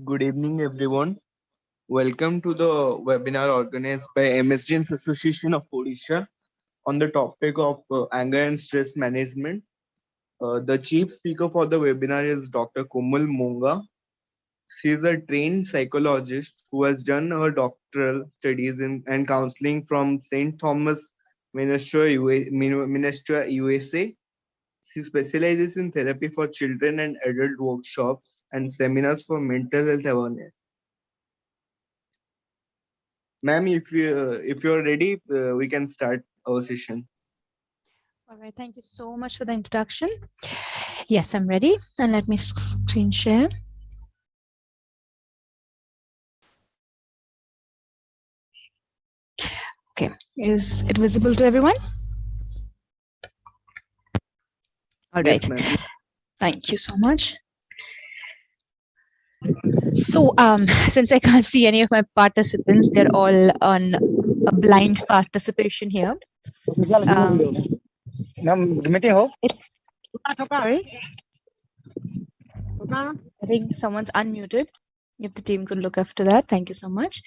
Good evening, everyone. Welcome to the webinar organized by Msdians Association of Odisha on the topic of anger and stress management. The chief speaker for the webinar is Dr. KOMAL MONGA. She is a trained psychologist who has done her doctoral studies in and counseling from St. Thomas Ministry, USA. She specializes in therapy for children and adult workshops and seminars for mental health awareness. Ma'am, if you're ready, we can start our session. All right, thank you so much for the introduction. Yes, I'm ready. And let me screen share. Okay, is it visible to everyone? All right, Yes, thank you so much. So since I can't see any of my participants, they're all on a blind participation here. Sorry? I think someone's unmuted. If the team could look after that, thank you so much.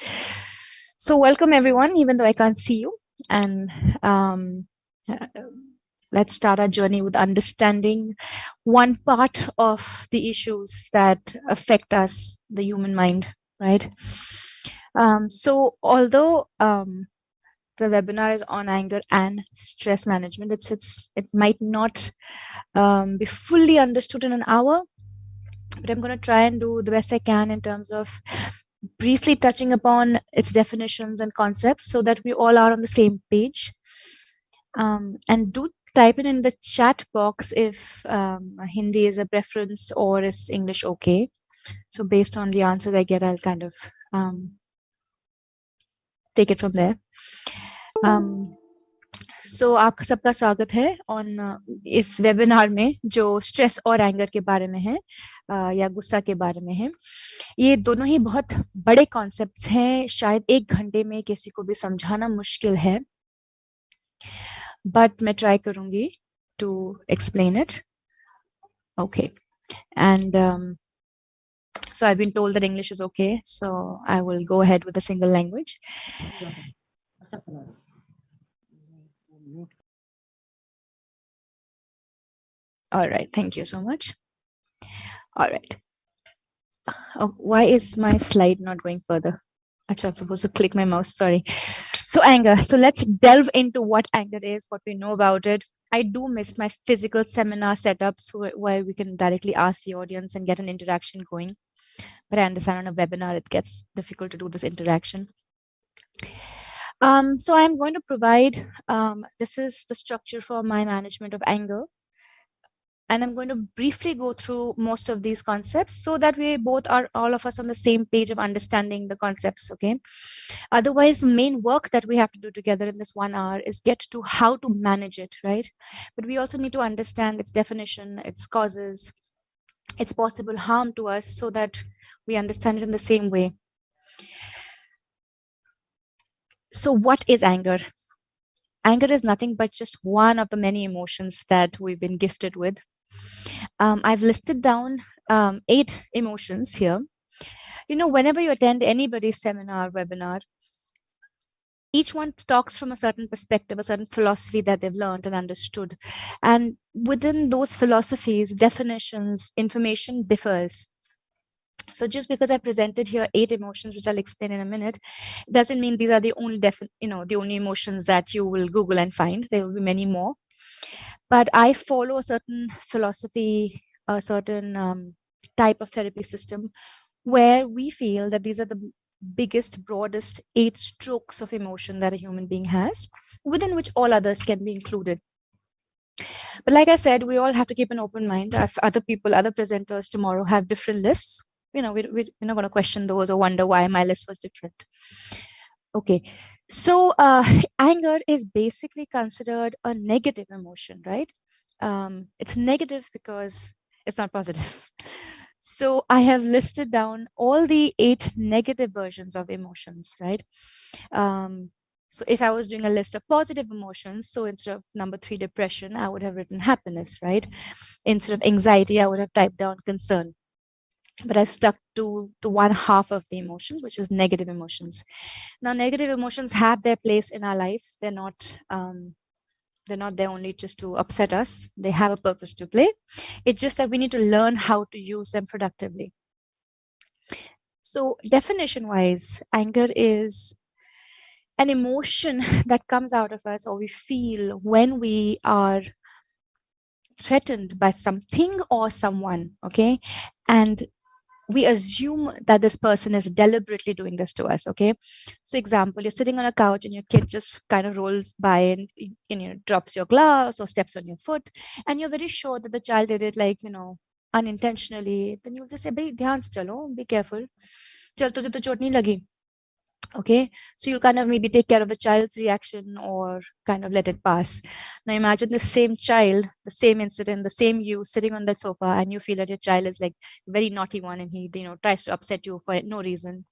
So welcome everyone, even though I can't see you. And let's start our journey with understanding one part of the issues that affect us, the human mind, right? So although the webinar is on anger and stress management, it might not be fully understood in an hour, but I'm going to try and do the best I can in terms of briefly touching upon its definitions and concepts so that we all are on the same page. And do type it in the chat box if Hindi is a preference or is English okay. So based on the answers I get, I'll kind of take it from there. So आप सबका स्वागत है on इस webinar में जो stress और anger के बारे में है या गुस्सा के बारे में है. ये दोनों ही बहुत बड़े कॉन्सेप्ट्स हैं, शायद एक घंटे में किसी को भी समझाना मुश्किल है, बट मैं ट्राई करूंगी to explain it. Okay, and so I've been told that English is okay, so I will go ahead with a single language. All right, thank you so much. All right. Oh, why is my slide not going further? Achha, I'm supposed to click my mouse, sorry. So anger. So let's delve into what anger is, what we know about it. I do miss my physical seminar setups where we can directly ask the audience and get an interaction going. But I understand on a webinar, it gets difficult to do this interaction. So I'm going to provide, this is the structure for my management of anger. And I'm going to briefly go through most of these concepts so that we both are, all of us, on the same page of understanding the concepts, okay? Otherwise, the main work that we have to do together in this 1 hour is get to how to manage it, right? But we also need to understand its definition, its causes, its possible harm to us so that we understand it in the same way. So what is anger? Anger is nothing but just one of the many emotions that we've been gifted with. I've listed down 8 emotions here. You know, whenever you attend anybody's seminar, webinar, each one talks from a certain perspective, a certain philosophy that they've learned and understood. And within those philosophies, definitions, information differs. So just because I presented here 8 emotions, which I'll explain in a minute, doesn't mean these are the only the only emotions that you will Google and find. There will be many more. But I follow a certain philosophy, a certain type of therapy system where we feel that these are the biggest, broadest 8 strokes of emotion that a human being has, within which all others can be included. But like I said, we all have to keep an open mind. If other people, other presenters tomorrow have different lists, we're not going to question those or wonder why my list was different. Okay, so anger is basically considered a negative emotion, right? It's negative because it's not positive. So I have listed down all the 8 negative versions of emotions, right? So if I was doing a list of positive emotions, so instead of number 3, depression, I would have written happiness, right? Instead of anxiety, I would have typed down concern. but I stuck to the one half of the emotions, which is negative emotions. Now, negative emotions have their place in our life. They're not there only just to upset us. They have a purpose to play. It's just that we need to learn how to use them productively. So, definition wise, anger is an emotion that comes out of us or we feel when we are threatened by something or someone, okay? And we assume that this person is deliberately doing this to us, okay? So example, you're sitting on a couch and your kid just kind of rolls by and drops your glass or steps on your foot, and you're very sure that the child did it like, unintentionally. Then you'll just say, bhai, dhyan se chalo, be careful. Chal, tujhe to chot nahi lagi. Okay, so you'll kind of maybe take care of the child's reaction or kind of let it pass. Now imagine the same child, the same incident, the same you sitting on the sofa, and you feel that your child is like very naughty one and he tries to upset you for no reason.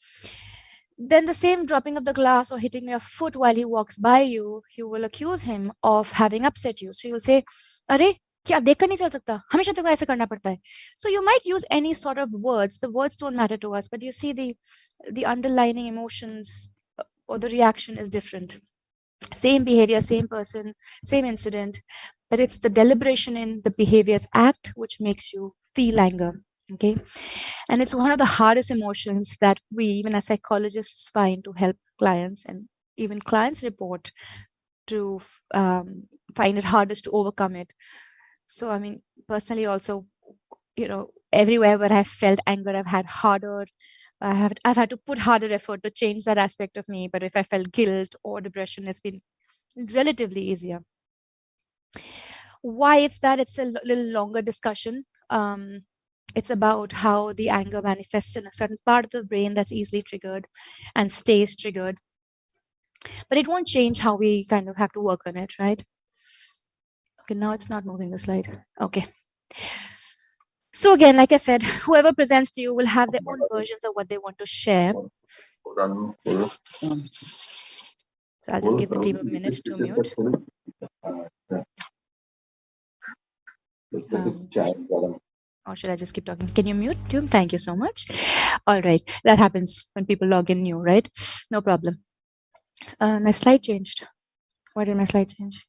Then the same dropping of the glass or hitting your foot while he walks by you will accuse him of having upset you. So you'll say, "Arey, क्या देखकर नहीं चल सकता, हमेशा तेरे को ऐसे करना पड़ता है." So you might use any sort of words. The words don't matter to us, but you see the underlying emotions or the reaction is different. Same behavior, same person, same incident, but it's the deliberation in the behavior's act which makes you feel anger. Okay, and it's one of the hardest emotions that we, even as psychologists, find to help clients, and even clients report to find it hardest to overcome it. So, I mean, personally, also, everywhere where I've felt anger, I've had harder. I've had to put harder effort to change that aspect of me. But if I felt guilt or depression, it's been relatively easier. Why it's that? It's a little longer discussion. It's about how the anger manifests in a certain part of the brain that's easily triggered and stays triggered. But it won't change how we kind of have to work on it, right? Okay, now it's not moving the slide. Okay. So again, like I said, whoever presents to you will have their own versions of what they want to share. So I'll just give the team a minute to mute. Or should I just keep talking? Can you mute, Tim? Thank you so much. All right. That happens when people log in new, right? No problem. My slide changed. Why did my slide change?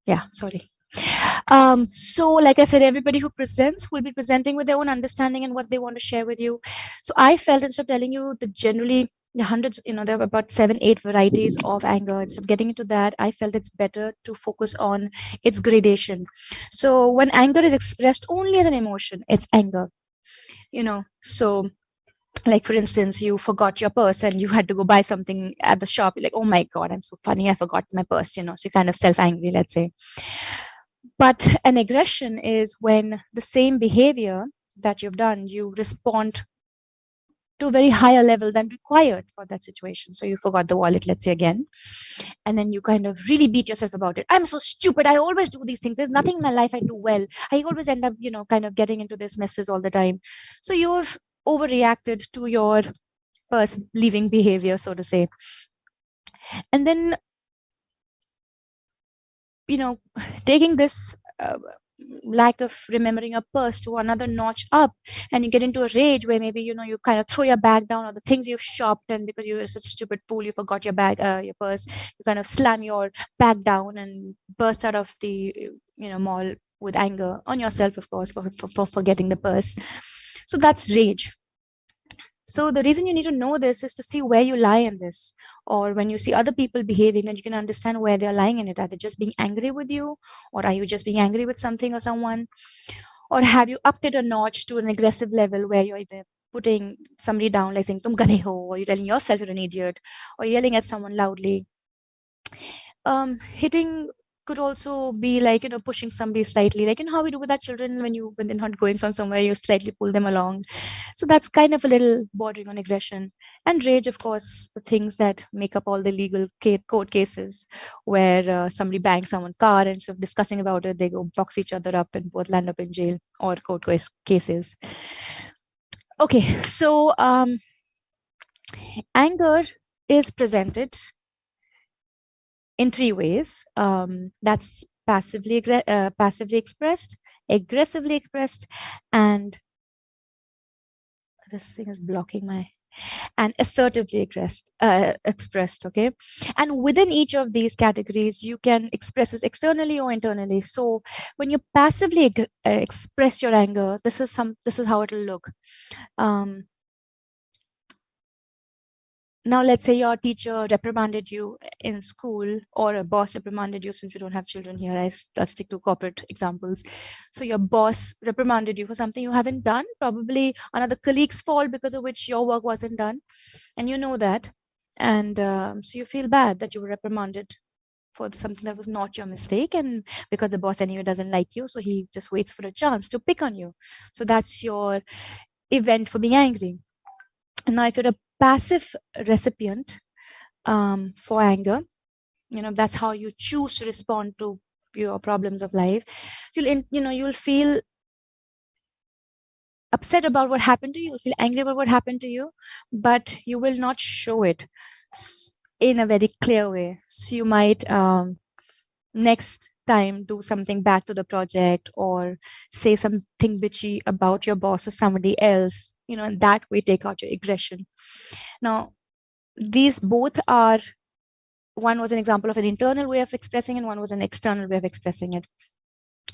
Yeah, sorry. So like I said, everybody who presents will be presenting with their own understanding and what they want to share with you. So I felt, instead of telling you the generally the hundreds, there are about 7-8 varieties of anger. Instead of getting into that, I felt it's better to focus on its gradation. So when anger is expressed only as an emotion, it's anger. So like for instance, you forgot your purse and you had to go buy something at the shop. You're like, oh my God, I'm so funny, I forgot my purse, so you're kind of self-angry, let's say. But an aggression is when the same behavior that you've done, you respond to a very higher level than required for that situation. So you forgot the wallet, let's say again, and then you kind of really beat yourself about it. I'm so stupid. I always do these things. There's nothing in my life I do well. I always end up, kind of getting into this messes all the time. So you've overreacted to your purse leaving behavior, so to say. And then, taking this lack of remembering a purse to another notch up, and you get into a rage where maybe you kind of throw your bag down, or the things you've shopped, and because you were such a stupid fool, you forgot your bag, your purse, you kind of slam your bag down and burst out of the mall with anger on yourself, of course, for forgetting the purse. So that's rage. So the reason you need to know this is to see where you lie in this, or when you see other people behaving, then you can understand where they're lying in it. Are they just being angry with you, or are you just being angry with something or someone, or have you upped it a notch to an aggressive level where you're either putting somebody down, like saying "tum gadhe ho," or you're telling yourself you're an idiot, or yelling at someone loudly. Hitting could also be like pushing somebody slightly, like how we do with our children when they're not going from somewhere, you slightly pull them along. So that's kind of a little bordering on aggression. And rage, of course, the things that make up all the legal court cases where somebody bangs someone's car, and instead of discussing about it, they go box each other up and both land up in jail, or court cases. Okay, so anger is presented in 3 ways. That's passively expressed, aggressively expressed, and this thing is blocking my, and assertively expressed. Okay, and within each of these categories you can express this externally or internally. So when you passively express your anger, this is how it will look. um, Now, let's say your teacher reprimanded you in school, or a boss reprimanded you. Since we don't have children here, I'll stick to corporate examples. So your boss reprimanded you for something you haven't done, probably another colleague's fault because of which your work wasn't done, and you know that. And so you feel bad that you were reprimanded for something that was not your mistake, and because the boss anyway doesn't like you, so he just waits for a chance to pick on you. So that's your event for being angry. And now if you're a passive recipient for anger, that's how you choose to respond to your problems of life. You'll feel upset about what happened to you, you'll feel angry about what happened to you, but you will not show it in a very clear way. So you might next time do something bad to the project, or say something bitchy about your boss or somebody else, and that way take out your aggression. Now, these both are, one was an example of an internal way of expressing and one was an external way of expressing it.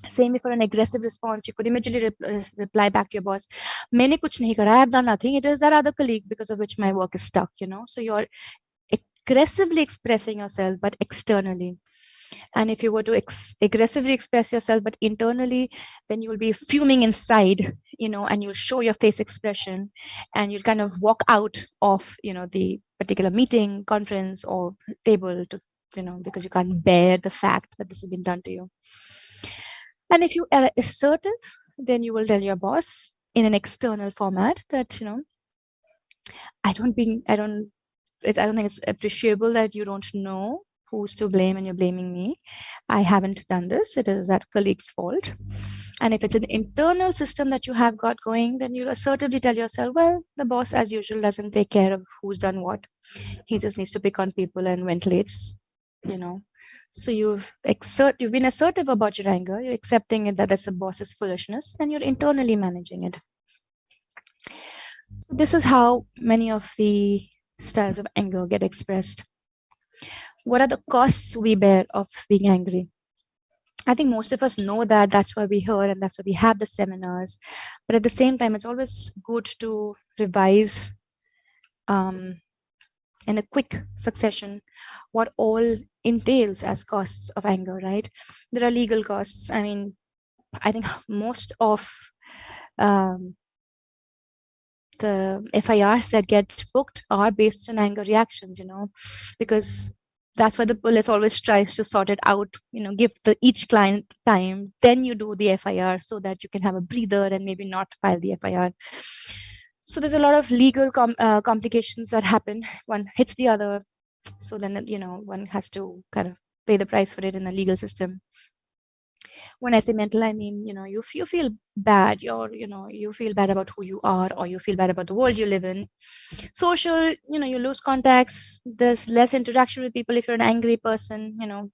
Same for an aggressive response, you could immediately reply back to your boss, maine kuch nahi kara, I have done nothing, it is that other colleague because of which my work is stuck. So you're aggressively expressing yourself but externally. And if you were to aggressively express yourself but internally, then you'll be fuming inside, and you'll show your face expression, and you'll kind of walk out of the particular meeting, conference, or table to, because you can't bear the fact that this has been done to you. And if you are assertive, then you will tell your boss in an external format that, I don't think it's appreciable that you don't know who's to blame and you're blaming me. I haven't done this. It is that colleague's fault. And if it's an internal system that you have got going, then you'll assertively tell yourself, well, the boss, as usual, doesn't take care of who's done what. He just needs to pick on people and ventilates, you know. So you've been assertive about your anger. You're accepting it that that's the boss's foolishness, and you're internally managing it. So this is how many of the styles of anger get expressed. What are the costs we bear of being angry? I think most of us know that. That's why we hear and that's why we have the seminars. But at the same time, it's always good to revise in a quick succession what all entails as costs of anger, right? There are legal costs. I mean, I think most of the FIRs that get booked are based on anger reactions, because that's why the police always tries to sort it out, give each client time, then you do the FIR so that you can have a breather and maybe not file the FIR. So there's a lot of legal complications that happen. One hits the other. So then, one has to kind of pay the price for it in the legal system. When I say mental, I mean, you feel bad. You feel bad about who you are, or you feel bad about the world you live in. Social, you lose contacts. There's less interaction with people if you're an angry person, no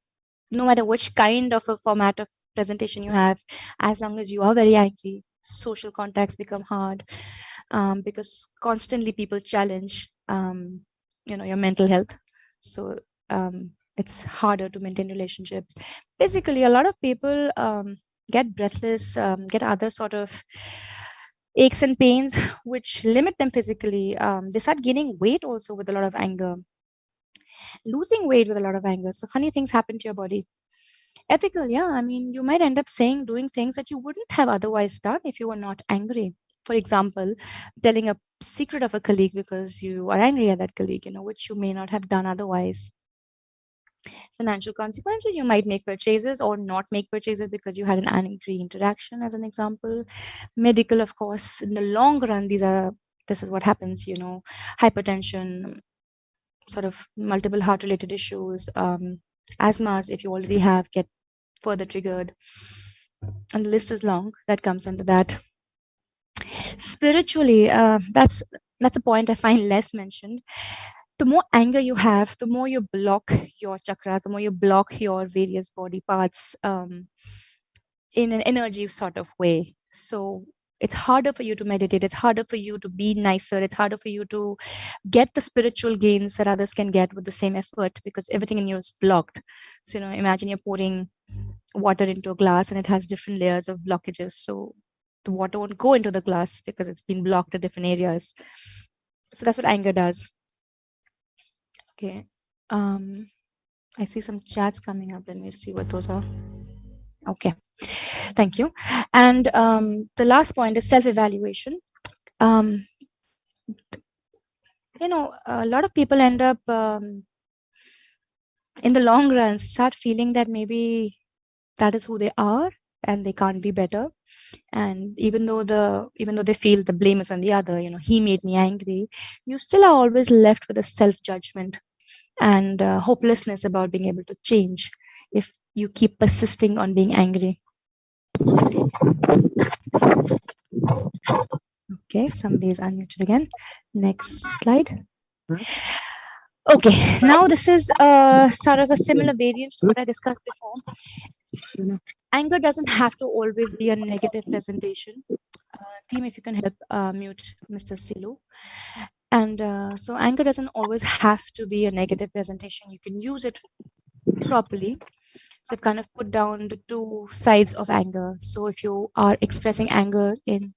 matter which kind of a format of presentation you have, as long as you are very angry, social contacts become hard, because constantly people challenge, your mental health. So it's harder to maintain relationships. Basically, a lot of people get breathless, get other sort of aches and pains which limit them physically. They start gaining weight also with a lot of anger, losing weight with a lot of anger. So funny things happen to your body. Ethical, yeah. I mean, you might end up doing things that you wouldn't have otherwise done if you were not angry. For example, telling a secret of a colleague because you are angry at that colleague, which you may not have done otherwise. Financial consequences, you might make purchases or not make purchases because you had an angry interaction, as an example. Medical, of course, in the long run, this is what happens, hypertension, sort of multiple heart related issues, asthmas, if you already have, get further triggered, and the list is long that comes under that. Spiritually, that's a point I find less mentioned. The more anger you have, the more you block your chakras, the more you block your various body parts in an energy sort of way. So it's harder for you to meditate, it's harder for you to be nicer, it's harder for you to get the spiritual gains that others can get with the same effort, because everything in you is blocked. So imagine you're pouring water into a glass and it has different layers of blockages, so the water won't go into the glass because it's been blocked at different areas. So that's what anger does. Okay. I see some chats coming up. Let me see what those are. Okay. Thank you. And the last point is self-evaluation. Um, a lot of people end up in the long run start feeling that maybe that is who they are and they can't be better. And even though they feel the blame is on the other, he made me angry, you still are always left with a self-judgment and hopelessness about being able to change if you keep persisting on being angry. Okay, somebody is unmuted again. Next slide. Okay, now this is sort of a similar variant to what I discussed before. Anger doesn't have to always be a negative presentation. Team, if you can help mute Mr. Silu. And so anger doesn't always have to be a negative presentation. You can use it properly. So I've kind of put down the two sides of anger. So if you are expressing anger in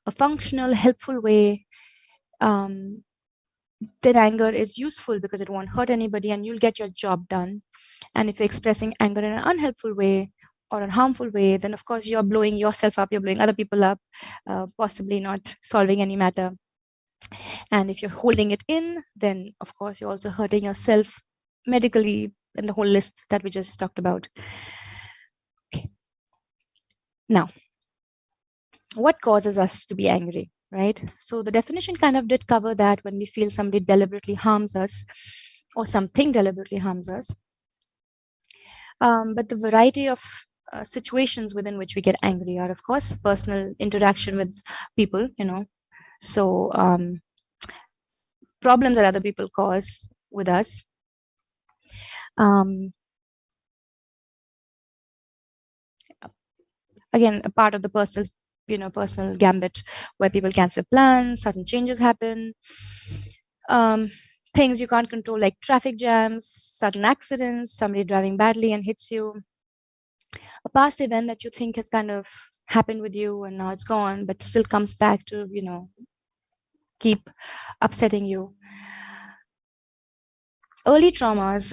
a functional, helpful way, then anger is useful because it won't hurt anybody and you'll get your job done. And if you're expressing anger in an unhelpful way or a harmful way, then of course you're blowing yourself up, you're blowing other people up, possibly not solving any matter. And if you're holding it in, then of course you're also hurting yourself medically in the whole list that we just talked about. Okay. Now, what causes us to be angry, right? So the definition kind of did cover that when we feel somebody deliberately harms us or something deliberately harms us. But the variety of situations within which we get angry are, of course, personal interaction with people, So problems that other people cause with us. Again, a part of the personal gambit where people cancel plans, sudden changes happen. Things you can't control, like traffic jams, sudden accidents, somebody driving badly and hits you. A past event that you think has kind of happened with you and now it's gone, but still comes back to, keep upsetting you. Early traumas,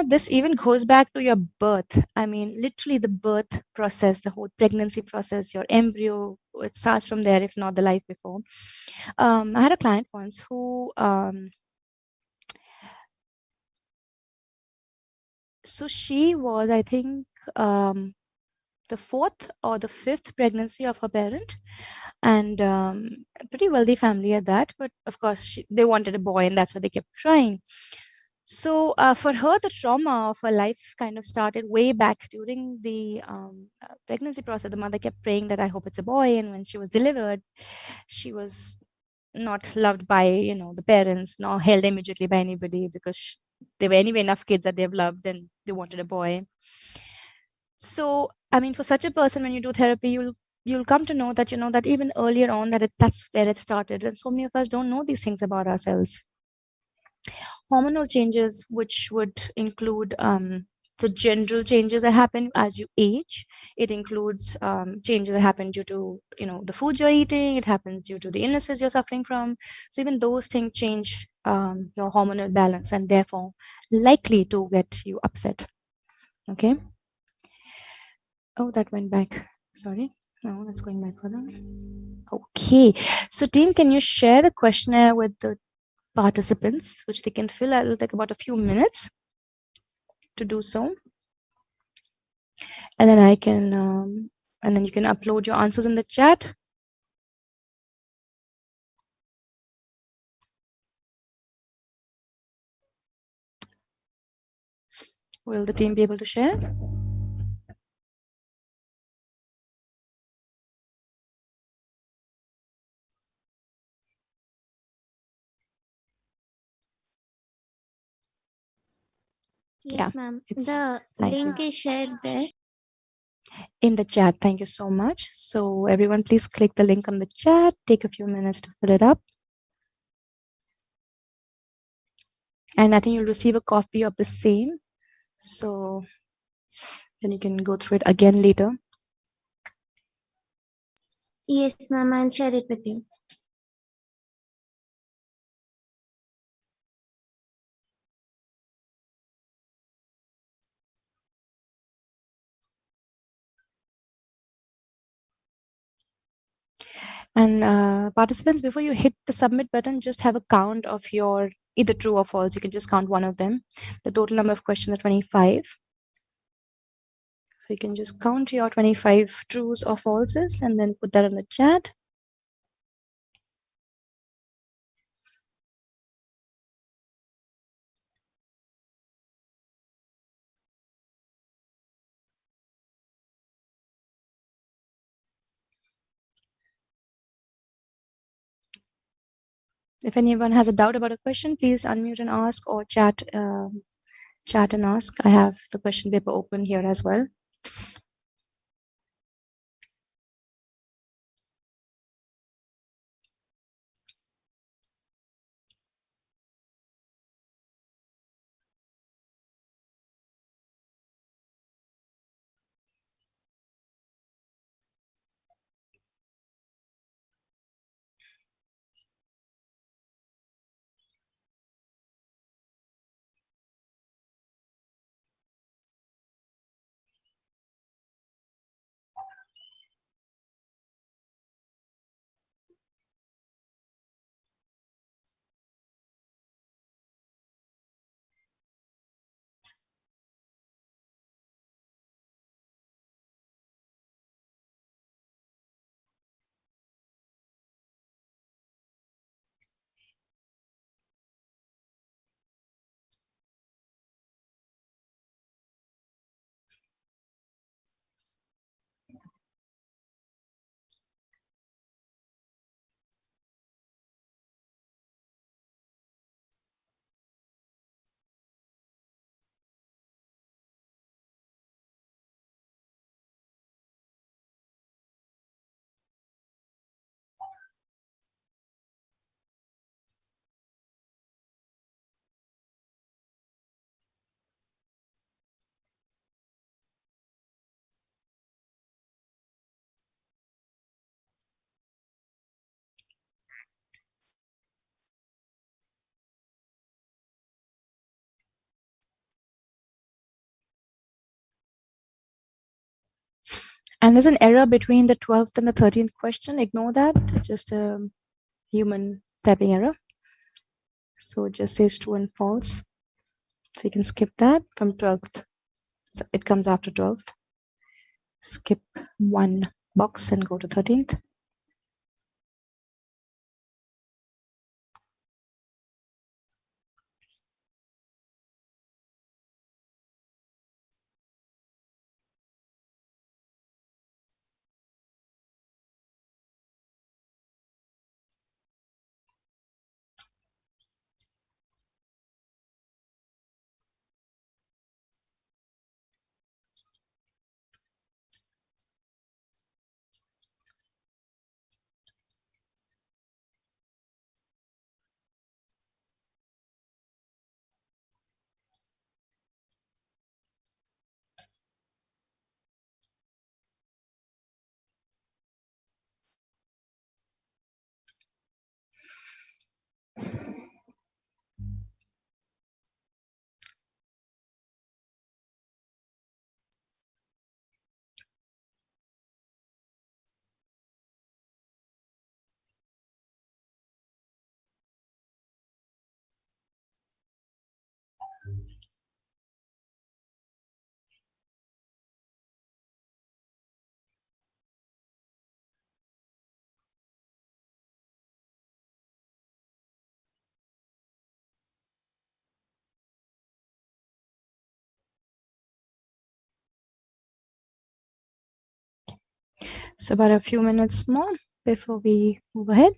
this even goes back to your birth. I mean, literally the birth process, the whole pregnancy process, your embryo, it starts from there, if not the life before. I had a client once who, so she was, I think, the fourth or the fifth pregnancy of her parent, and a pretty wealthy family at that. But of course, they wanted a boy, and that's what they kept trying. So for her, the trauma of her life kind of started way back during the pregnancy process. The mother kept praying that I hope it's a boy, and when she was delivered, she was not loved by the parents, nor held immediately by anybody, because there were anyway enough kids that they've loved, and they wanted a boy. So I mean, for such a person, when you do therapy, you'll come to know that that even earlier on that's where it started, and so many of us don't know these things about ourselves. Hormonal changes, which would include the general changes that happen as you age. It includes changes that happen due to the food you're eating. It happens due to the illnesses you're suffering from. So even those things change your hormonal balance and therefore likely to get you upset. Okay. Oh, that went back. Sorry. No, that's going back further. Okay. So team, can you share the questionnaire with the participants, which they can fill? It'll take about a few minutes to do so. And then I can, and then you can upload your answers in the chat. Will the team be able to share? Yes, ma'am. The link is shared there. in the chat. Thank you so much. So everyone, please click the link on the chat. Take a few minutes to fill it up. And I think you'll receive a copy of the same. So then you can go through it again later. Yes, ma'am, I'll share it with you. And participants, before you hit the submit button, just have a count of your either true or false. You can just count one of them. The total number of questions are 25. So you can just count your 25 trues or falses and then put that in the chat. If anyone has a doubt about a question, please unmute and ask, or chat and ask. I have the question paper open here as well. And there's an error between the 12th and the 13th question. Ignore that. It's just a human typing error. So it just says true and false. So you can skip that from 12th. So it comes after 12th. Skip one box and go to 13th. So about a few minutes more before we move ahead.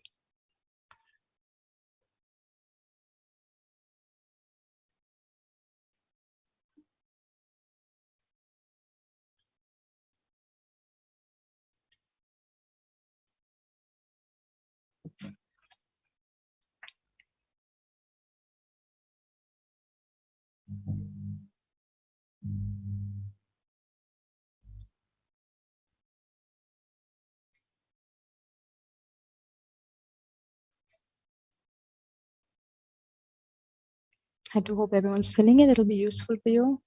I do hope everyone's feeling it. It'll be useful for you.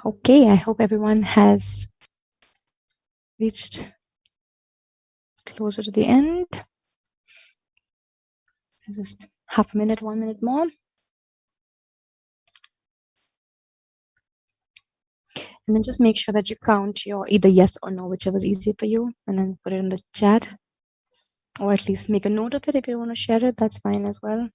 Okay, I hope everyone has reached closer to the end. Just half a minute, 1 minute more. And then just make sure that you count your either yes or no, whichever is easier for you, and then put it in the chat. Or at least make a note of it if you want to share it, that's fine as well.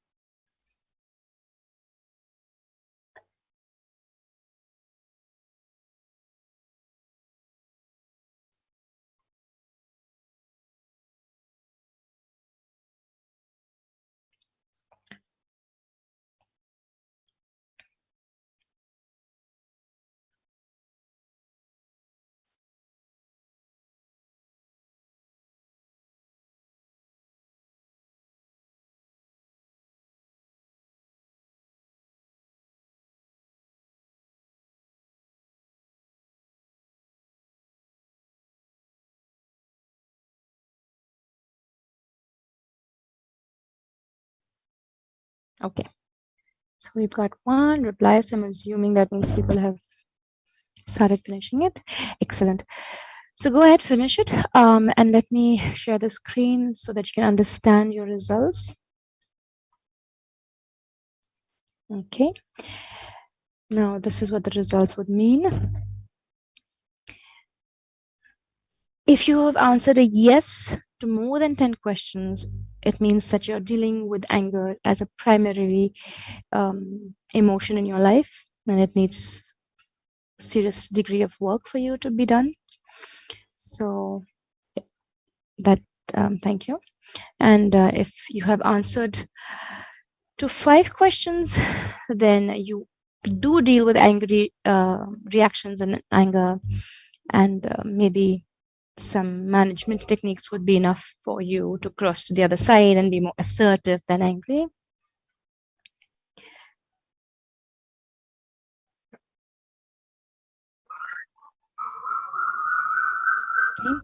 Okay, so we've got one reply, so I'm assuming that means people have started finishing it. Excellent. So go ahead, finish it, and let me share the screen so that you can understand your results. Okay, now this is what the results would mean. If you have answered a yes to more than 10 questions, it means that you're dealing with anger as a primary emotion in your life, and it needs a serious degree of work for you to be done. So that, thank you. And if you have answered to 5 questions, then you do deal with angry reactions and anger, and maybe some management techniques would be enough for you to cross to the other side and be more assertive than angry. Okay.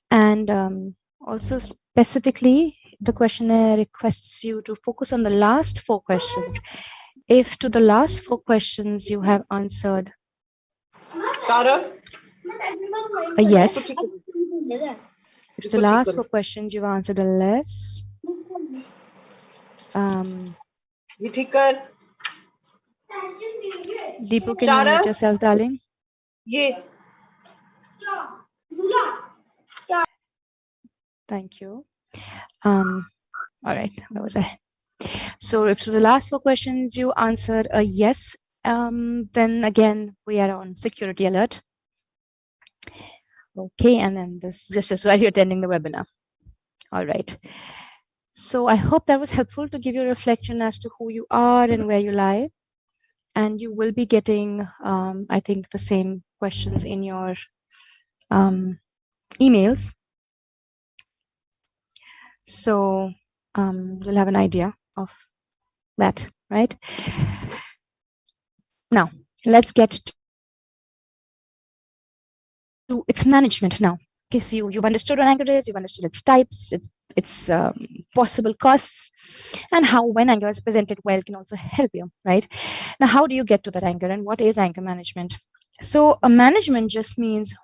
And also specifically, the questionnaire requests you to focus on the last 4 questions. If to the last 4 questions you have answered a yes, if to the last 4 questions you've answered a less, Deepu, can you mute yourself, darling? Thank you. All right, where was I? So if to the last 4 questions you answered a yes, then again, we are on security alert. Okay, and then this just as well you're attending the webinar. All right. So I hope that was helpful to give you a reflection as to who you are and where you lie. And you will be getting, I think, the same questions in your emails. So you'll have an idea of that, right? Now, let's get to its management now. Okay, so you've understood what anger is, you've understood its types, its possible costs, and how when anger is presented well can also help you, right? Now, how do you get to that anger, and what is anger management? So a management just means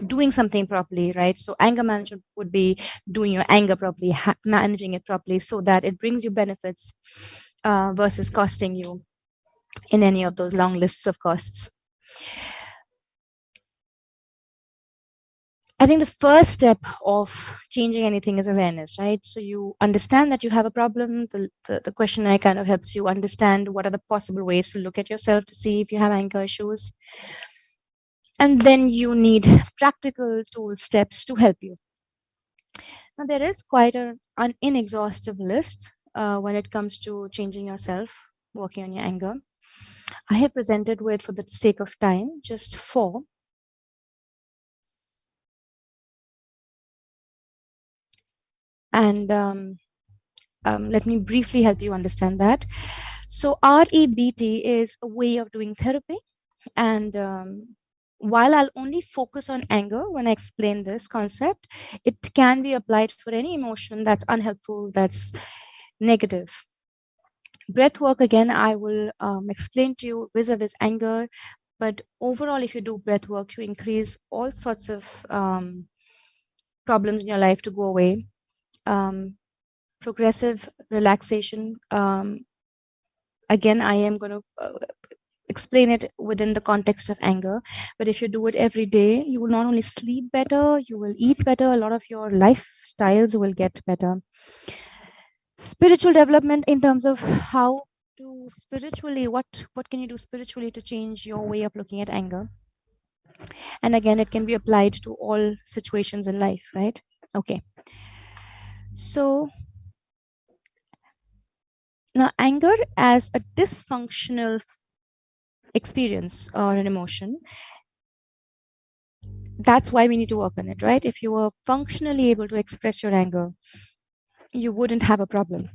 doing something properly, right? So anger management would be doing your anger properly, managing it properly so that it brings you benefits versus costing you in any of those long lists of costs. I think the first step of changing anything is awareness, right? So you understand that you have a problem. The questionnaire kind of helps you understand what are the possible ways to look at yourself to see if you have anger issues. And then you need practical tool steps to help you. Now, there is quite an inexhaustive list when it comes to changing yourself, working on your anger. I have presented with, for the sake of time, just 4. And let me briefly help you understand that. So REBT is a way of doing therapy. And while I'll only focus on anger when I explain this concept, it can be applied for any emotion that's unhelpful, that's negative. Breath work, again, I will explain to you vis-a-vis anger. But overall, if you do breath work, you increase all sorts of problems in your life to go away. Progressive relaxation, again, I am going to explain it within the context of anger. But if you do it every day, you will not only sleep better, you will eat better, a lot of your lifestyles will get better. Spiritual development in terms of how to spiritually, what can you do spiritually to change your way of looking at anger? And again, it can be applied to all situations in life, right? Okay. So now, anger as a dysfunctional experience or an emotion, that's why we need to work on it, right? If you were functionally able to express your anger, you wouldn't have a problem.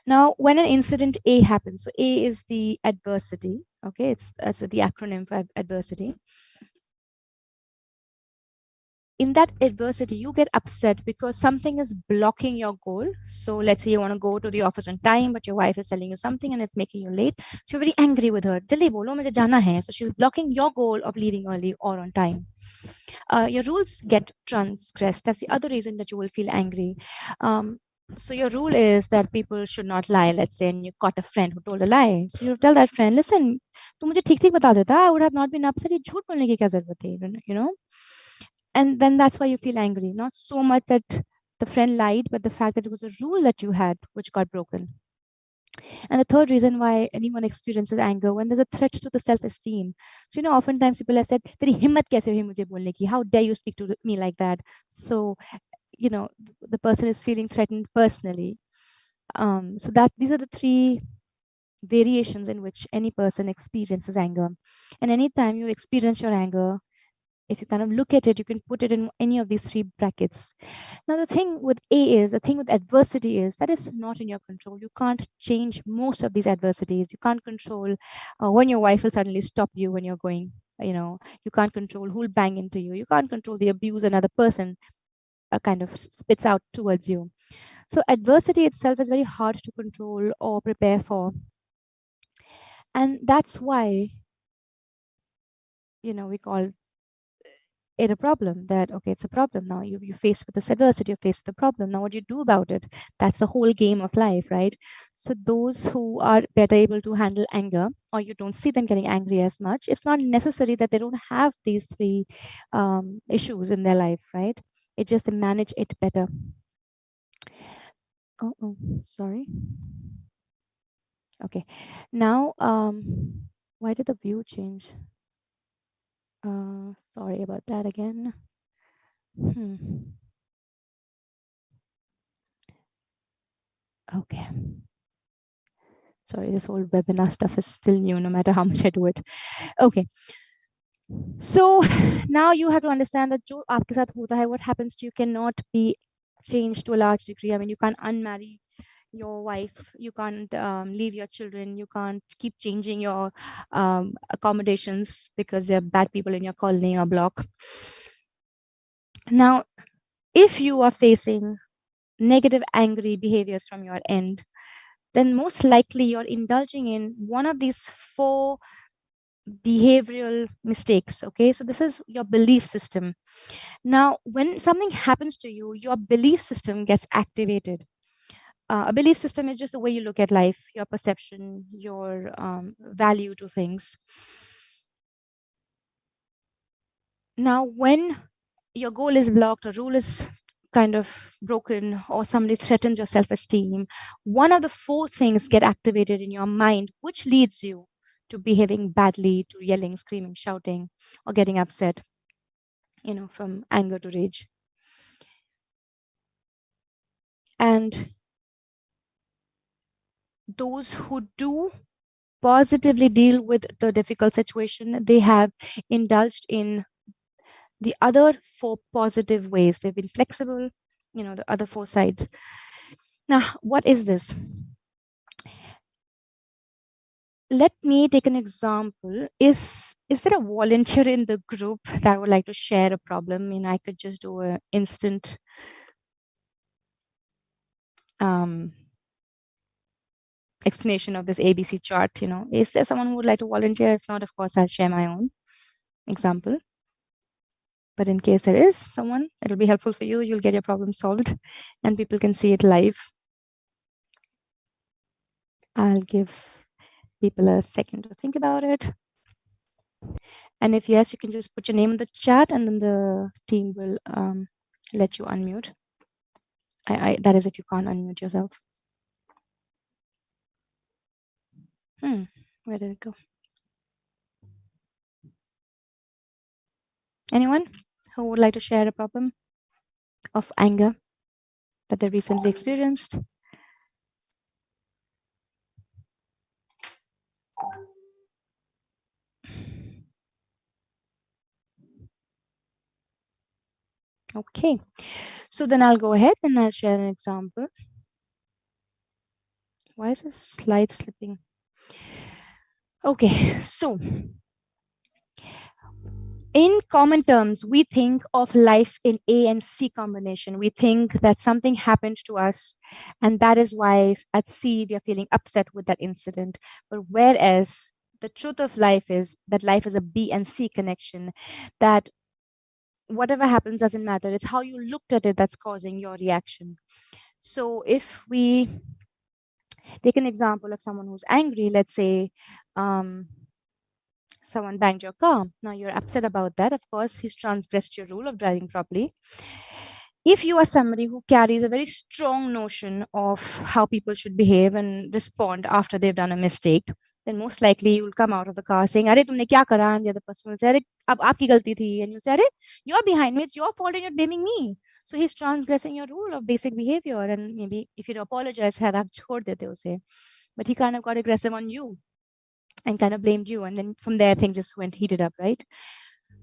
Now, when an incident A happens, so A is the adversity, okay? It's the acronym for adversity. In that adversity, you get upset because something is blocking your goal. So let's say you want to go to the office on time, but your wife is telling you something and it's making you late. So you're very angry with her. Jaldi bolo, mujhe jana hai. So she's blocking your goal of leaving early or on time. Your rules get transgressed. That's the other reason that you will feel angry. So your rule is that people should not lie, let's say, and you caught a friend who told a lie. So you tell that friend, listen, tu mujhe ठीक ठीक बता देता, I would have not been upset. ये झूठ बोलने की क्या जरूरत है, you know? And then that's why you feel angry. Not so much that the friend lied, but the fact that it was a rule that you had which got broken. And the third reason why anyone experiences anger, when there's a threat to the self-esteem. So, oftentimes people have said, "Teri himmat kaise hui mujhe bolne ki? How dare you speak to me like that?" So, the person is feeling threatened personally. So that these are the 3 variations in which any person experiences anger. And anytime you experience your anger, if you kind of look at it, you can put it in any of these 3 brackets. Now, the thing with adversity is that is not in your control. You can't change most of these adversities. You can't control when your wife will suddenly stop you when you're going, you can't control who'll bang into you. You can't control the abuse another person kind of spits out towards you. So adversity itself is very hard to control or prepare for. And that's why, we call it a problem, that okay, it's a problem. Now you're faced with this adversity, you're faced with the problem. Now what do you do about it? That's the whole game of life, right? So those who are better able to handle anger, or you don't see them getting angry as much, it's not necessary that they don't have these 3 issues in their life, right? It's just they manage it better. Oh, sorry. Okay, now why did the view change? Sorry about that again. Okay. Sorry, this whole webinar stuff is still new, no matter how much I do it. Okay. So now you have to understand that जो आपके साथ होता है, what happens to you cannot be changed to a large degree. I mean, you can't unmarry your wife, you can't leave your children, you can't keep changing your accommodations because there are bad people in your colony or block. Now, if you are facing negative, angry behaviors from your end, then most likely you're indulging in one of these 4 behavioral mistakes. Okay, so this is your belief system. Now, when something happens to you, your belief system gets activated. A belief system is just the way you look at life, your perception, your value to things. Now, when your goal is blocked, a rule is kind of broken, or somebody threatens your self-esteem, one of the 4 things get activated in your mind, which leads you to behaving badly, to yelling, screaming, shouting, or getting upset, from anger to rage. And those who do positively deal with the difficult situation, they have indulged in the other 4 positive ways. They've been flexible, the other 4 sides. Now, what is this? Let me take an example. Is there a volunteer in the group that would like to share a problem? I mean, I could just do an instant explanation of this ABC chart. Is there someone who would like to volunteer? If not, of course, I'll share my own example. But in case there is someone, it'll be helpful for you. You'll get your problem solved and people can see it live. I'll give people a second to think about it. And if yes, you can just put your name in the chat and then the team will let you unmute. That is if you can't unmute yourself. Where did it go? Anyone who would like to share a problem of anger that they recently experienced? Okay, so then I'll go ahead and I'll share an example. Why is this slide slipping? Okay, so in common terms, we think of life in A and C combination. We think that something happened to us, and that is why at C we are feeling upset with that incident. But whereas the truth of life is that life is a B and C connection, that whatever happens doesn't matter. It's how you looked at it that's causing your reaction. So if we take an example of someone who's angry, let's say someone banged your car. Now you're upset about that. Of course, he's transgressed your rule of driving properly. If you are somebody who carries a very strong notion of how people should behave and respond after they've done a mistake, then most likely you will come out of the car saying, "Arey, tumne kya kara?" And the other person will say, "Arey, ab aapki galti thi." And you'll say, "Arey, you're behind me. It's your fault and you're blaming me." So he's transgressing your rule of basic behavior. And maybe if you'd apologize, had aap chhod dete usse. But he kind of got aggressive on you and kind of blamed you. And then from there, things just went heated up, right?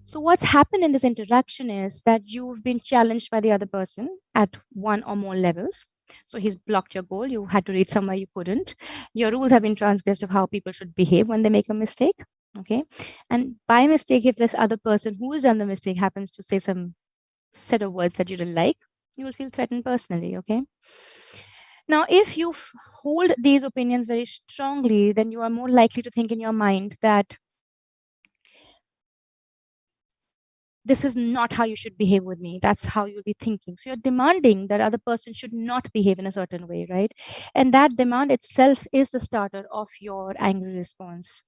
So what's happened in this interaction is that you've been challenged by the other person at one or more levels. So he's blocked your goal. You had to read somewhere you couldn't. Your rules have been transgressed of how people should behave when they make a mistake. Okay. And by mistake, if this other person who has done the mistake happens to say some set of words that you didn't like, you will feel threatened personally. Okay. Now, if you hold these opinions very strongly, then you are more likely to think in your mind that this is not how you should behave with me. That's how you'll be thinking. So you're demanding that other person should not behave in a certain way, right? And that demand itself is the starter of your angry response.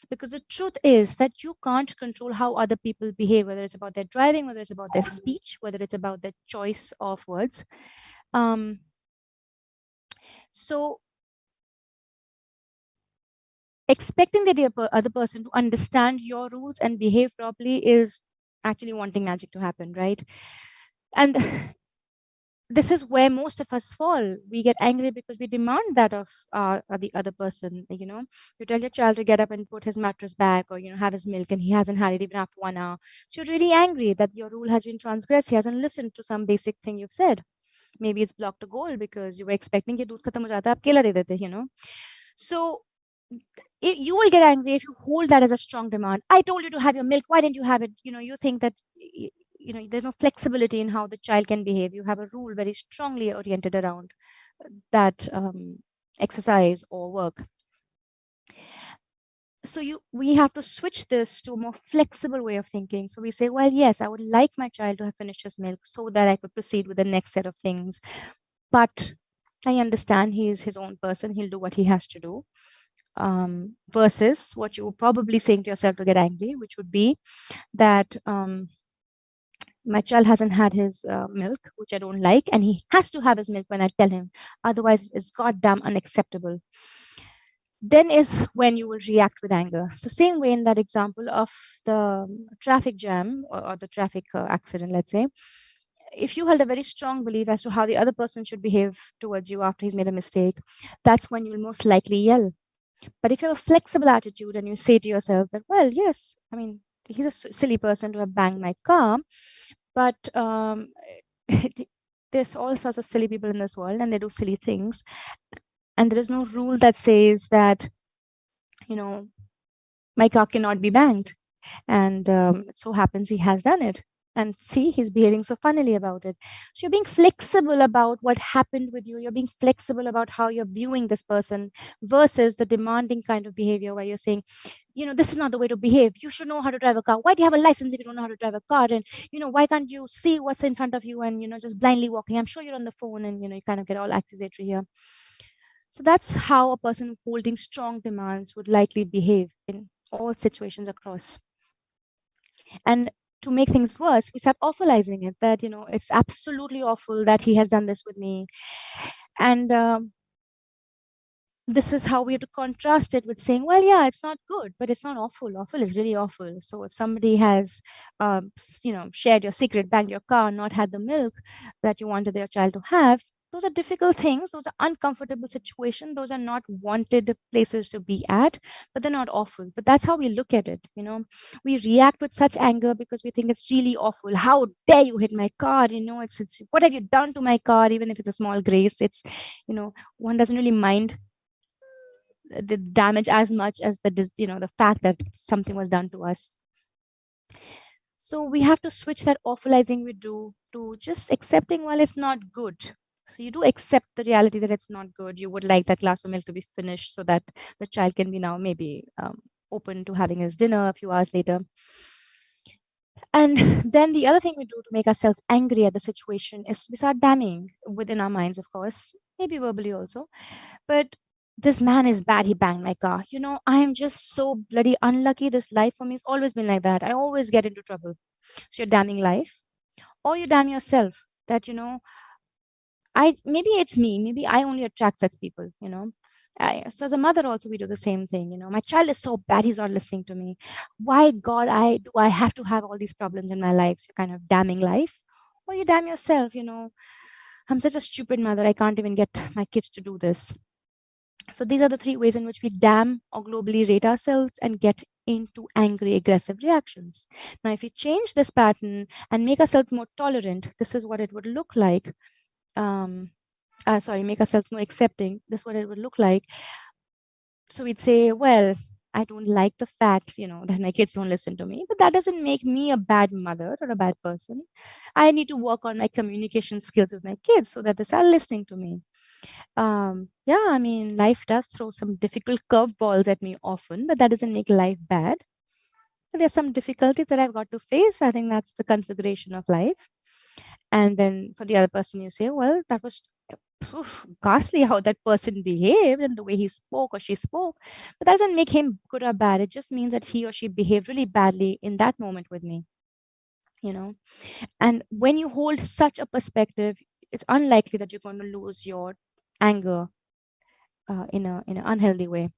Because the truth is that you can't control how other people behave, whether it's about their driving, whether it's about their speech, whether it's about their choice of words. So expecting the other person to understand your rules and behave properly is actually wanting magic to happen, right? And this is where most of us fall. We get angry because we demand that of the other person. You tell your child to get up and put his mattress back, or have his milk, and he hasn't had it even after 1 hour. So you're really angry that your rule has been transgressed. He hasn't listened to some basic thing you've said. Maybe it's blocked a goal because you were expecting कि दूध खत्म हो जाता है आप केला दे देते. So you will get angry if you hold that as a strong demand. I told you to have your milk. Why didn't you have it? You think that there's no flexibility in how the child can behave. You have a rule very strongly oriented around that exercise or work. So we have to switch this to a more flexible way of thinking. So we say, well, yes, I would like my child to have finished his milk so that I could proceed with the next set of things. But I understand he is his own person. He'll do what he has to do. Versus what you're probably saying to yourself to get angry, which would be that my child hasn't had his milk, which I don't like, and he has to have his milk when I tell him. Otherwise, it's goddamn unacceptable. Then is when you will react with anger. So same way in that example of the traffic jam or the traffic accident, let's say, if you held a very strong belief as to how the other person should behave towards you after he's made a mistake, that's when you'll most likely yell. But if you have a flexible attitude and you say to yourself that, well, yes, I mean, he's a silly person to have banged my car, but there's all sorts of silly people in this world and they do silly things. And there is no rule that says that, my car cannot be banged. And it so happens he has done it. And see, he's behaving so funnily about it. So you're being flexible about what happened with you. You're being flexible about how you're viewing this person versus the demanding kind of behavior where you're saying, this is not the way to behave. You should know how to drive a car. Why do you have a license if you don't know how to drive a car? And, why can't you see what's in front of you and, just blindly walking? I'm sure you're on the phone and, you kind of get all accusatory here. So that's how a person holding strong demands would likely behave in all situations across. And to make things worse, we start awfulizing it, that, it's absolutely awful that he has done this with me. And this is how we have to contrast it with saying, well, yeah, it's not good, but it's not awful. Awful is really awful. So if somebody has, shared your secret, banged your car, not had the milk that you wanted your child to have, those are difficult things. Those are uncomfortable situations. Those are not wanted places to be at, but they're not awful. But that's how we look at it. We react with such anger because we think it's really awful. How dare you hit my car? It's what have you done to my car? Even if it's a small grace, it's, one doesn't really mind the damage as much as the fact that something was done to us. So we have to switch that awfulizing we do to just accepting, well, it's not good. So you do accept the reality that it's not good. You would like that glass of milk to be finished so that the child can be now maybe open to having his dinner a few hours later. And then the other thing we do to make ourselves angry at the situation is we start damning within our minds, of course, maybe verbally also. But this man is bad, he banged my car. I am just so bloody unlucky. This life for me has always been like that. I always get into trouble. So you're damning life, or you damn yourself that, maybe it's me, maybe I only attract such people. So as a mother also we do the same thing. My child is so bad, he's not listening to me. Why God I have to have all these problems in my life? So you're kind of damning life, or you damn yourself. I'm such a stupid mother, I can't even get my kids to do this. So these are the three ways in which we damn or globally rate ourselves and get into angry, aggressive reactions. Now, if we change this pattern and make ourselves more tolerant, this is what it would look like. Make ourselves more accepting. This is what it would look like. So we'd say, well, I don't like the fact, that my kids don't listen to me, but that doesn't make me a bad mother or a bad person. I need to work on my communication skills with my kids so that they start listening to me. Yeah, I mean, life does throw some difficult curveballs at me often, but that doesn't make life bad. But there's some difficulties that I've got to face. I think that's the configuration of life. And then for the other person, you say, well, that was ghastly how that person behaved and the way he spoke or she spoke. But that doesn't make him good or bad. It just means that he or she behaved really badly in that moment with me. And when you hold such a perspective, it's unlikely that you're going to lose your anger in an unhealthy way.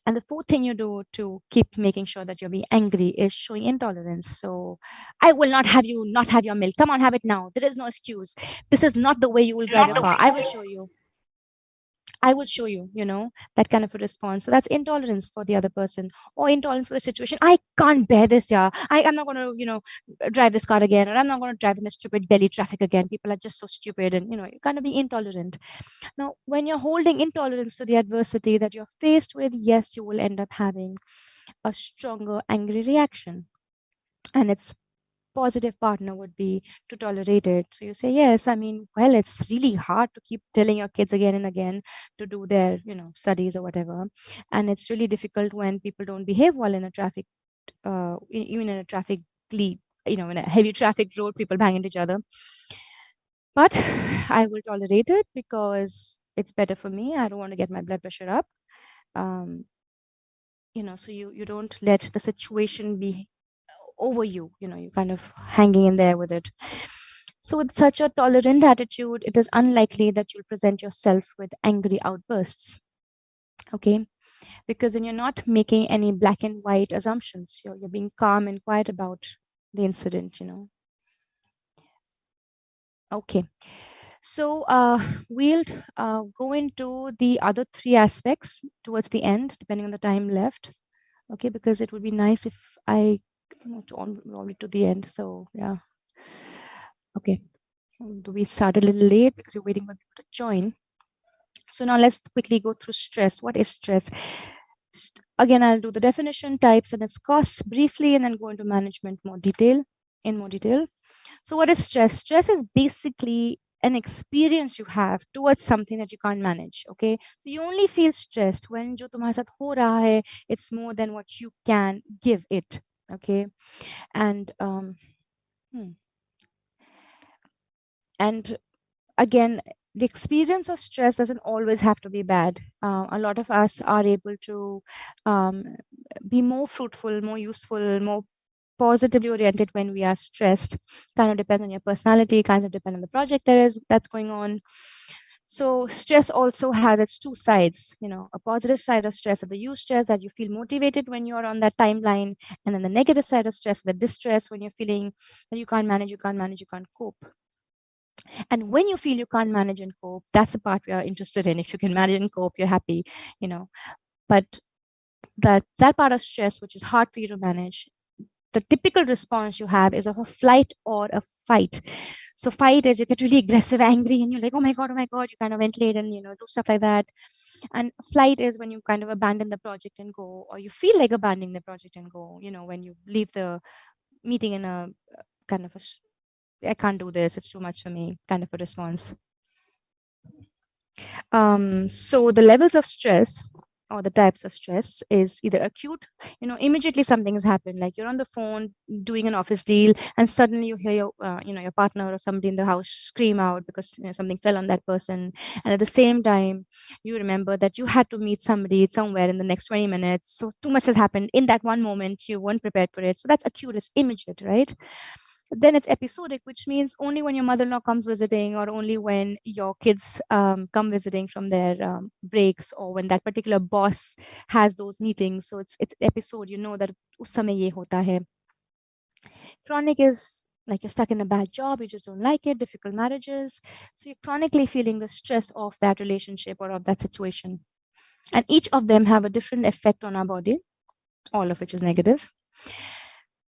And the fourth thing you do to keep making sure that you're being angry is showing intolerance. So I will not have you not have your milk. Come on, have it now. There is no excuse. This is not the way you will drive your car. I will show you. I will show you, that kind of a response. So that's intolerance for the other person or intolerance for the situation. I can't bear this, yeah. I'm not going to, drive this car again, or I'm not going to drive in the stupid Delhi traffic again. People are just so stupid, and, you're going to be intolerant. Now, when you're holding intolerance to the adversity that you're faced with, yes, you will end up having a stronger angry reaction. And its positive partner would be to tolerate it. So you say, yes, I mean, well, it's really hard to keep telling your kids again and again to do their, studies or whatever. And it's really difficult when people don't behave well in a traffic, even in a traffic lead, in a heavy traffic road, people bang into each other. But I will tolerate it because it's better for me. I don't want to get my blood pressure up. So you don't let the situation be over you, you're kind of hanging in there with it. So with such a tolerant attitude, it is unlikely that you'll present yourself with angry outbursts. Okay, because then you're not making any black and white assumptions. You're being calm and quiet about the incident. Okay, so we'll go into the other three aspects towards the end, depending on the time left. Okay, because it would be nice if I only to the end. So yeah. Okay, we started a little late because we're waiting for people to join. So now let's quickly go through stress. What is stress? Again, I'll do the definition, types, and its costs briefly, and then go into management in more detail. So what is stress? Stress is basically an experience you have towards something that you can't manage. Okay, so you only feel stressed when jo tumhare sath ho raha hai, it's more than what you can give it. Okay, and and again, the experience of stress doesn't always have to be bad. A lot of us are able to um, be more fruitful, more useful, more positively oriented when we are stressed. Kind of depends on your personality, kind of depend on the project that's going on. So stress also has its two sides, a positive side of stress, the eustress, that you feel motivated when you're on that timeline, and then the negative side of stress, the distress, when you're feeling that you can't manage, you can't cope. And when you feel you can't manage and cope, that's the part we are interested in. If you can manage and cope, you're happy, but that part of stress which is hard for you to manage, the typical response you have is of a flight or a fight. So fight is you get really aggressive, angry, and you're like, oh my god, you kind of ventilate and do stuff like that. And flight is when you kind of abandon the project and go, or you feel like abandoning the project and go, when you leave the meeting in a kind of I can't do this, it's too much for me kind of a response. So the levels of stress or the types of stress is either acute, immediately something has happened, like you're on the phone doing an office deal and suddenly you hear your partner or somebody in the house scream out because something fell on that person, and at the same time you remember that you had to meet somebody somewhere in the next 20 minutes, so too much has happened in that one moment, you weren't prepared for it. So that's acute, it's immediate, right? Then it's episodic, which means only when your mother-in-law comes visiting, or only when your kids come visiting from their breaks, or when that particular boss has those meetings. So it's episode, that us samay ye hota hai. Chronic is like you're stuck in a bad job, you just don't like it, difficult marriages. So you're chronically feeling the stress of that relationship or of that situation. And each of them have a different effect on our body, all of which is negative.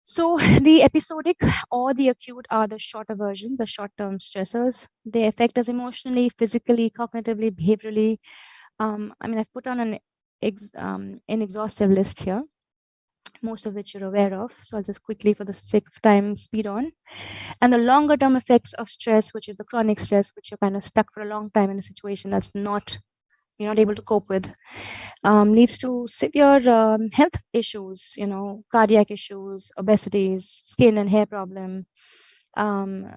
So the episodic or the acute are the shorter versions, the short-term stressors. They affect us emotionally, physically, cognitively, behaviorally. I've put on an exhaustive list here, most of which you're aware of. So I'll just quickly, for the sake of time, speed on. And the longer term effects of stress, which is the chronic stress, which you're kind of stuck for a long time in a situation that's you're not able to cope with, leads to severe health issues, cardiac issues, obesities, skin and hair problem, and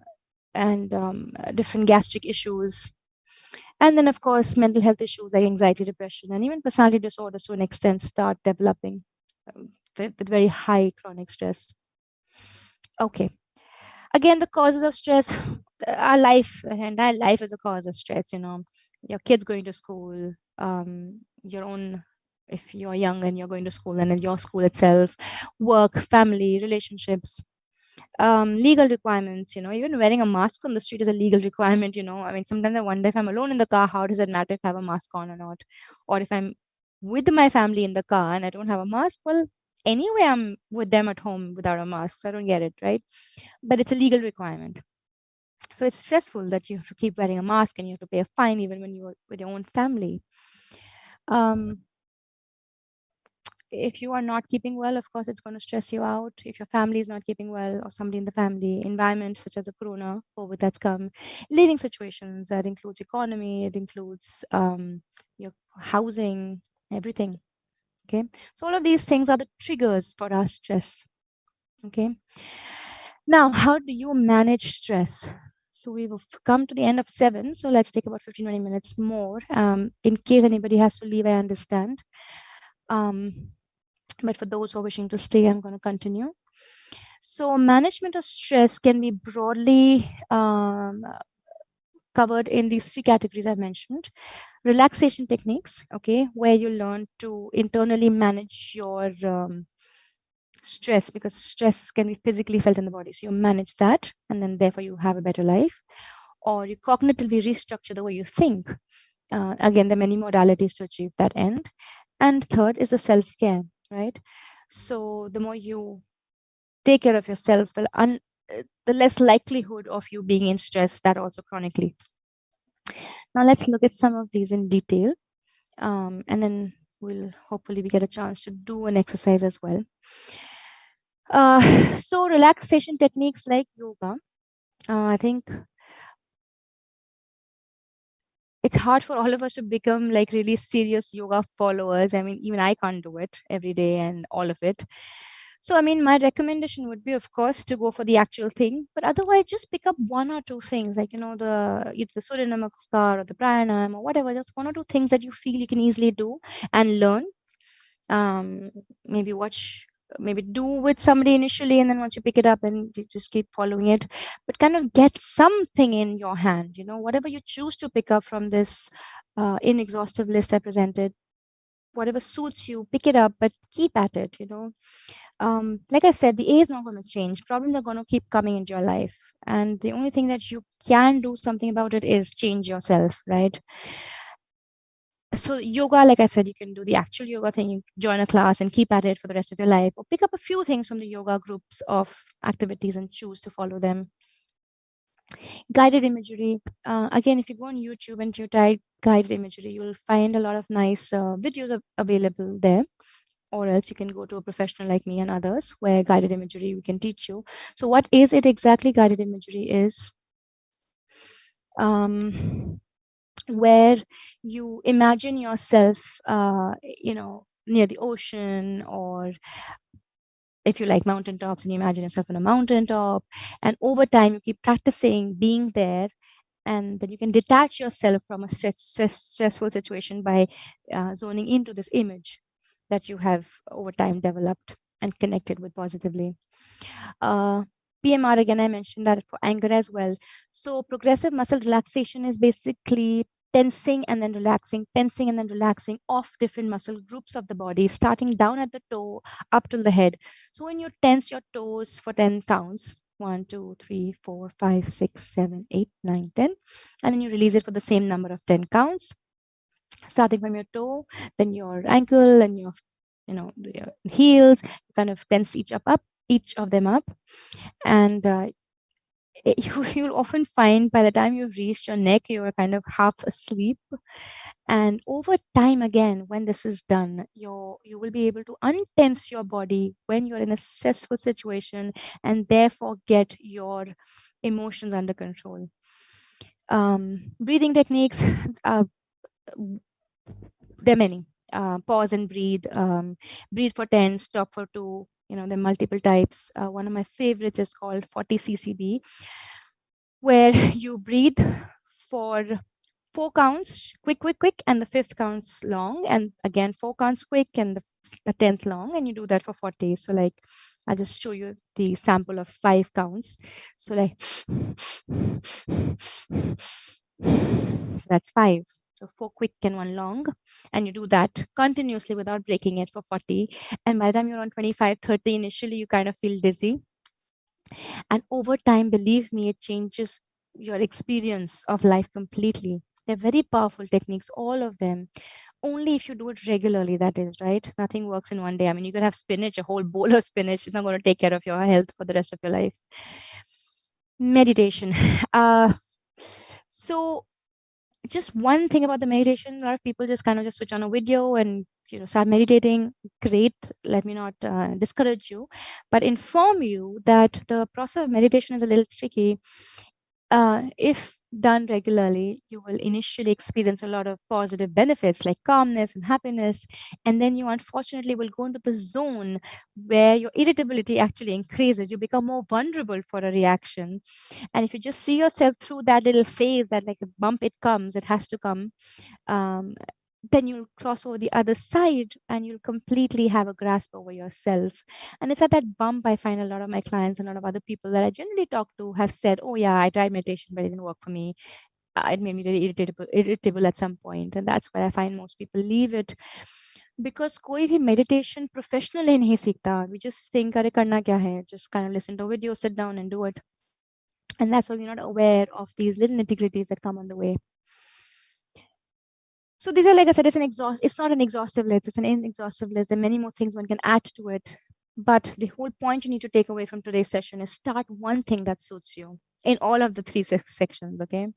different gastric issues. And then, of course, mental health issues like anxiety, depression, and even personality disorders to an extent start developing with very high chronic stress. Okay. Again, the causes of stress, our entire life is a cause of stress, your kids going to school, your own if you're young and you're going to school, and in your school itself, work, family, relationships, legal requirements. Even wearing a mask on the street is a legal requirement. I mean, sometimes I wonder, if I'm alone in the car, how does it matter if I have a mask on or not? Or if I'm with my family in the car and I don't have a mask, well, anyway, I'm with them at home without a mask. So I don't get it, right? But it's a legal requirement. So it's stressful that you have to keep wearing a mask and you have to pay a fine even when you're with your own family. Um, if you are not keeping well, of course, it's going to stress you out. If your family is not keeping well, or somebody in the family, environment such as a corona, COVID that's come, living situations, that includes economy, it includes your housing, everything. Okay. So all of these things are the triggers for our stress. Okay. Now, how do you manage stress? So we've come to the end of 7. So let's take about 15-20 minutes more. In case anybody has to leave, I understand. But for those who are wishing to stay, I'm going to continue. So management of stress can be broadly covered in these 3 categories I mentioned. Relaxation techniques, okay, where you learn to internally manage your stress, because stress can be physically felt in the body. So you manage that, and then therefore you have a better life. Or you cognitively restructure the way you think. Again, there are many modalities to achieve that end. And third is the self-care, right? So the more you take care of yourself, the less likelihood of you being in stress, that also chronically. Now let's look at some of these in detail, and then we'll hopefully we get a chance to do an exercise as well. So relaxation techniques like yoga, I think it's hard for all of us to become like really serious yoga followers. I mean, even I can't do it every day and all of it. So, I mean, my recommendation would be, of course, to go for the actual thing, but otherwise just pick up 1 or 2 things, like, either the Surya Namaskar or the pranayam or whatever, just 1 or 2 things that you feel you can easily do and learn. Maybe maybe do with somebody initially, and then once you pick it up and you just keep following it, but kind of get something in your hand, whatever you choose to pick up from this inexhaustive list I presented, whatever suits you, pick it up, but keep at it. Like I said, the A is not going to change. Problems are going to keep coming into your life, and the only thing that you can do something about it is change yourself, right? So yoga, like I said, you can do the actual yoga thing, you join a class and keep at it for the rest of your life, or pick up a few things from the yoga groups of activities and choose to follow them. Guided imagery, again, if you go on YouTube and you type guided imagery, you'll find a lot of nice videos available there. Or else you can go to a professional like me and others, where guided imagery we can teach you. So what is it exactly? Guided imagery is where you imagine yourself, near the ocean, or if you like mountaintops, and you imagine yourself on a mountaintop, and over time you keep practicing being there, and then you can detach yourself from a stressful situation by zoning into this image that you have over time developed and connected with positively. PMR, again, I mentioned that for anger as well. So progressive muscle relaxation is basically tensing and then relaxing of different muscle groups of the body, starting down at the toe up till the head. So when you tense your toes for 10 counts, 1, 2, 3, 4, 5, 6, 7, 8, 9, 10, and then you release it for the same number of 10 counts, starting from your toe, then your ankle and your heels. You kind of tense each of them up, and you'll often find by the time you've reached your neck, you're kind of half asleep. And over time, again, when this is done, you will be able to untense your body when you're in a stressful situation, and therefore get your emotions under control. Breathing techniques, there are many. Pause and breathe. Breathe for 10, stop for 2. There are multiple types. One of my favorites is called 40 ccb, where you breathe for 4 counts, quick, and the 5th counts long, and again 4 counts quick, and the 10th long, and you do that for 40. So like, I'll just show you the sample of 5 counts. So like, that's 5. So 4 quick and 1 long, and you do that continuously without breaking it for 40. And by the time you're on 25, 30, initially you kind of feel dizzy. And over time, believe me, it changes your experience of life completely. They're very powerful techniques, all of them. Only if you do it regularly, that is, right? Nothing works in one day. I mean, you could have spinach, a whole bowl of spinach. It's not going to take care of your health for the rest of your life. Meditation. So just one thing about the meditation, a lot of people just kind of just switch on a video and start meditating. Great. Let me not discourage you, but inform you that the process of meditation is a little tricky. If done regularly, you will initially experience a lot of positive benefits like calmness and happiness. And then you unfortunately will go into the zone where your irritability actually increases. You become more vulnerable for a reaction. And if you just see yourself through that little phase, that like a bump, it comes, it has to come, then you'll cross over the other side and you'll completely have a grasp over yourself. And it's at that bump I find a lot of my clients and a lot of other people that I generally talk to have said, oh yeah, I tried meditation, but it didn't work for me. It made me really irritable at some point. And that's where I find most people leave it. Because कोई भी meditation professionally नहीं सीखता. We just think, अरे करना क्या है? Just kind of listen to a video, sit down and do it. And that's why we're not aware of these little nitty-gritties that come on the way. So these are, like I said, it's not an exhaustive list, it's an inexhaustive list. There are many more things one can add to it. But the whole point you need to take away from today's session is start one thing that suits you in all of the 3 sections, okay?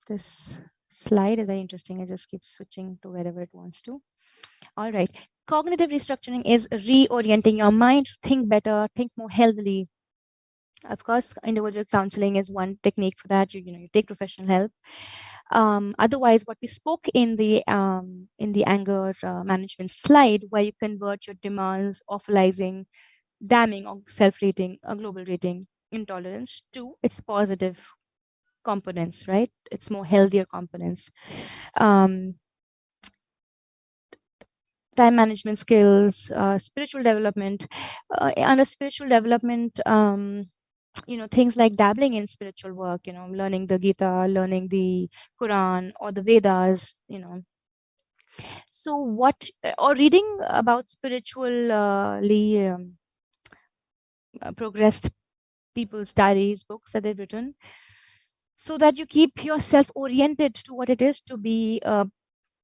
This slide is very interesting. It just keeps switching to wherever it wants to. All right. Cognitive restructuring is reorienting your mind to think better, think more healthily. Of course, individual counseling is one technique for that. You take professional help. Otherwise, what we spoke in the anger management slide, where you convert your demands, awfulizing, damning, or self-rating, or global rating, intolerance to its positive components, right? It's more healthier components. Time management skills, spiritual development. Under spiritual development, things like dabbling in spiritual work, learning the Gita, learning the Quran or the Vedas, So or reading about spiritually progressed people's diaries, books that they've written, so that you keep yourself oriented to what it is to be a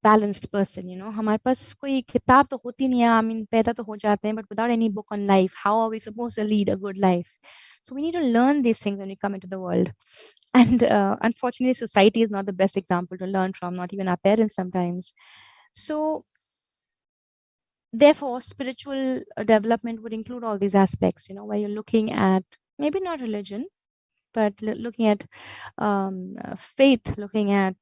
balanced person. हमारे पास कोई किताब तो होती नहीं है. I mean, पैदा तो हो जाते हैं, but without any book on life, how are we supposed to lead a good life? So we need to learn these things when we come into the world. And unfortunately, society is not the best example to learn from, not even our parents sometimes. So therefore, spiritual development would include all these aspects, where you're looking at maybe not religion, but looking at faith, looking at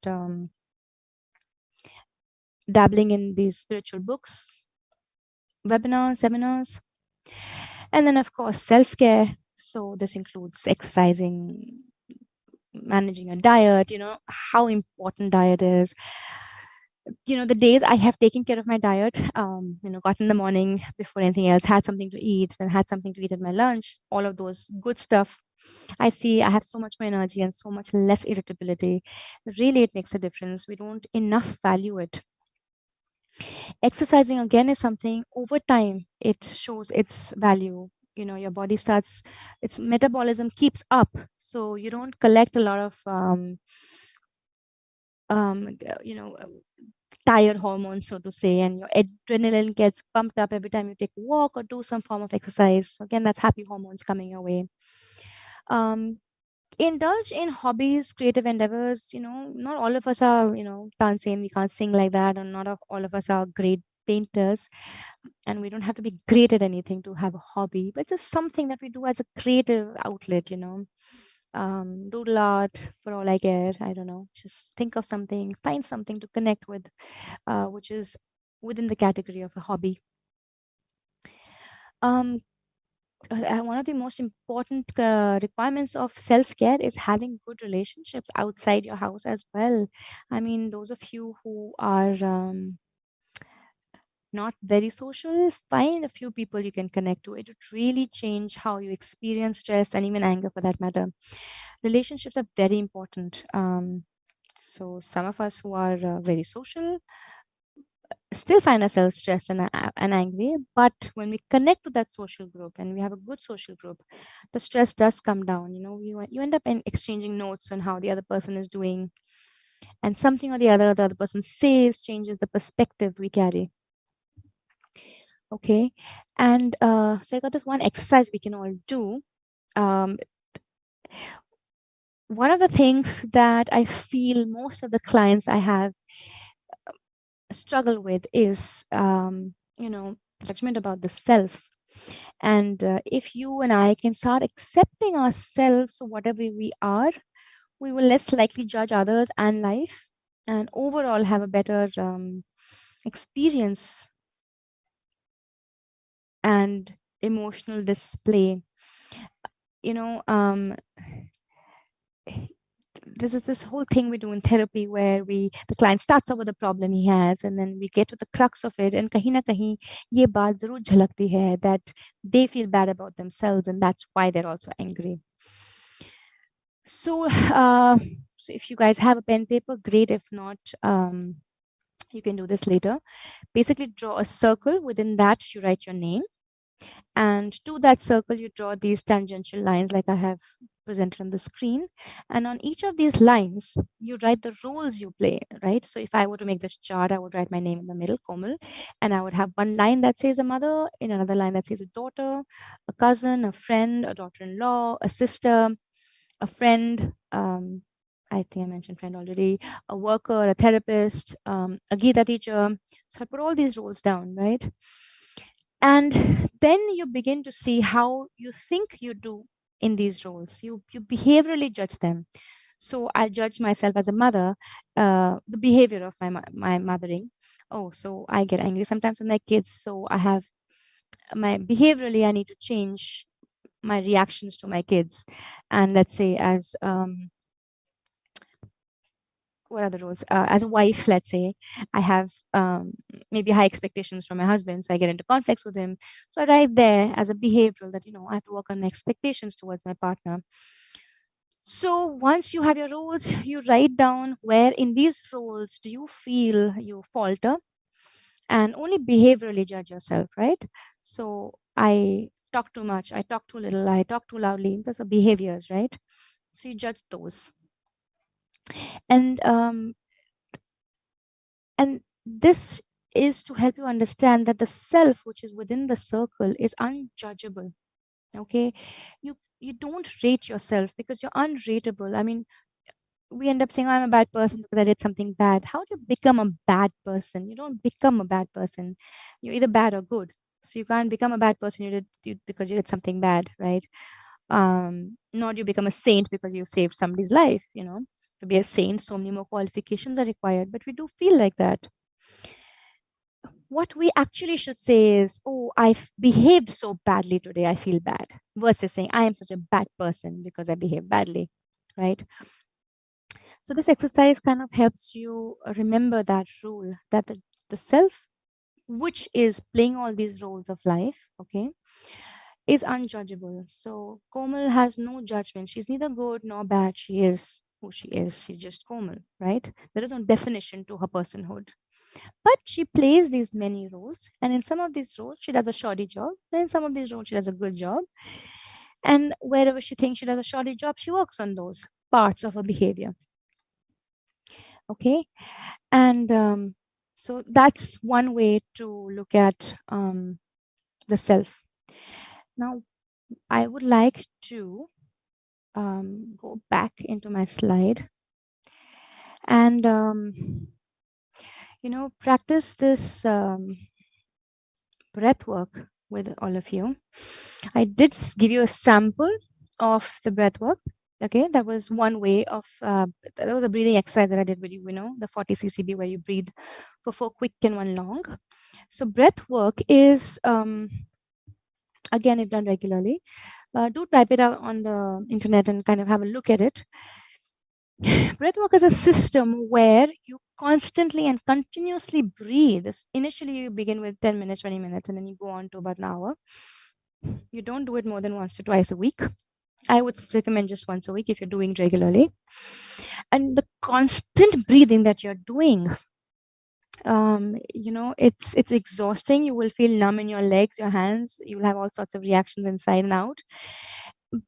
dabbling in these spiritual books, webinars, seminars. And then, of course, self-care. So this includes exercising, managing a diet, how important diet is. The days I have taken care of my diet, got in the morning before anything else, had something to eat, and had something to eat at my lunch, all of those good stuff. I see I have so much more energy and so much less irritability. Really, it makes a difference. We don't enough value it. Exercising again is something over time, it shows its value. Your body starts, its metabolism keeps up. So you don't collect a lot of, tired hormones, so to say, and your adrenaline gets pumped up every time you take a walk or do some form of exercise. So again, that's happy hormones coming your way. Indulge in hobbies, creative endeavors. Not all of us are, dancing, we can't sing like that, and not all of us are great painters, and we don't have to be great at anything to have a hobby, but just something that we do as a creative outlet. Doodle art, for all I care. I don't know, just think of something, find something to connect with, which is within the category of a hobby. One of the most important requirements of self-care is having good relationships outside your house as well. I mean, those of you who are not very social, find a few people you can connect to. It would really change how you experience stress and even anger, for that matter. Relationships are very important. So some of us who are very social still find ourselves stressed and angry, but when we connect to that social group and we have a good social group, the stress does come down. You end up in exchanging notes on how the other person is doing, and something or the other person says changes the perspective we carry. Okay, and so I got this one exercise we can all do. um, One of the things that I feel most of the clients I have struggle with is judgment about the self. And if you and I can start accepting ourselves for whatever we are, we will less likely judge others and life, and overall have a better experience and emotional display. you know um this is this whole thing we do in therapy where the client starts off with the problem he has, and then we get to the crux of it, and kahin na kahin ye baat zarur jhalakti hai that they feel bad about themselves, and that's why they're also angry. So if you guys have a pen paper, great. If not, you can do this later. Basically, draw a circle. Within that, you write your name, and to that circle you draw these tangential lines like I have presented on the screen, and on each of these lines you write the roles you play, right? So if I were to make this chart, I would write my name in the middle, Komal, and I would have one line that says a mother, in another line that says a daughter, a cousin, a friend, a daughter-in-law, a sister, a friend, I think I mentioned friend already, a worker, a therapist, a Gita teacher. So I put all these roles down, right? And then you begin to see how you think you do in these roles. You behaviorally judge them. So I judge myself as a mother, the behavior of my mothering. Oh, so I get angry sometimes with my kids. So I have my behaviorally, I need to change my reactions to my kids. And let's say as what are the roles? As a wife, let's say, I have maybe high expectations from my husband, so I get into conflicts with him. So I write there as a behavioral that I have to work on my expectations towards my partner. So once you have your roles, you write down where in these roles do you feel you falter, and only behaviorally judge yourself, right? So I talk too much, I talk too little, I talk too loudly. Those are behaviors, right? So you judge those. And this is to help you understand that the self which is within the circle is unjudgeable. Okay, you don't rate yourself because you're unrateable. I mean, we end up saying, I'm a bad person because I did something bad. How do you become a bad person? You don't become a bad person. You're either bad or good. So you can't become a bad person because you did something bad, right? Nor do you become a saint because you saved somebody's life. To be a saint, so many more qualifications are required, but we do feel like that. What we actually should say is, oh, I've behaved so badly today, I feel bad, versus saying, I am such a bad person because I behaved badly, right? So this exercise kind of helps you remember that rule that the self, which is playing all these roles of life, okay, is unjudgeable. So Komal has no judgment. She's neither good nor bad. She is who she is. She's just Komal, right? There is no definition to her personhood. But she plays these many roles, and in some of these roles, she does a shoddy job. And in some of these roles, she does a good job. And wherever she thinks she does a shoddy job, she works on those parts of her behavior. Okay, and so that's one way to look at the self. Now, I would like to go back into my slide and practice this breath work with all of you. I did give you a sample of the breath work. Okay, that was one way of that was a breathing exercise that I did with you. The 40 ccb where you breathe for 4 quick and 1 long. So breath work is again, if done regularly, do type it out on the internet and kind of have a look at it. Breathwork is a system where you constantly and continuously breathe. Initially, you begin with 10 minutes, 20 minutes, and then you go on to about an hour. You don't do it more than once or twice a week. I would recommend just once a week if you're doing regularly. And the constant breathing that you're doing, it's exhausting. You will feel numb in your legs, your hands. You'll have all sorts of reactions inside and out.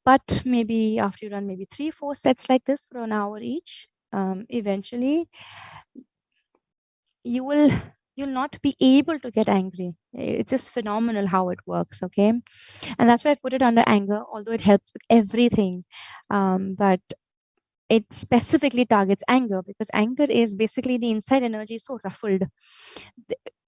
But maybe after you run maybe 3-4 sets like this for an hour each, eventually you'll not be able to get angry. It's just phenomenal how it works. Okay, and that's why I put it under anger, although it helps with everything. But it specifically targets anger because anger is basically the inside energy is so ruffled.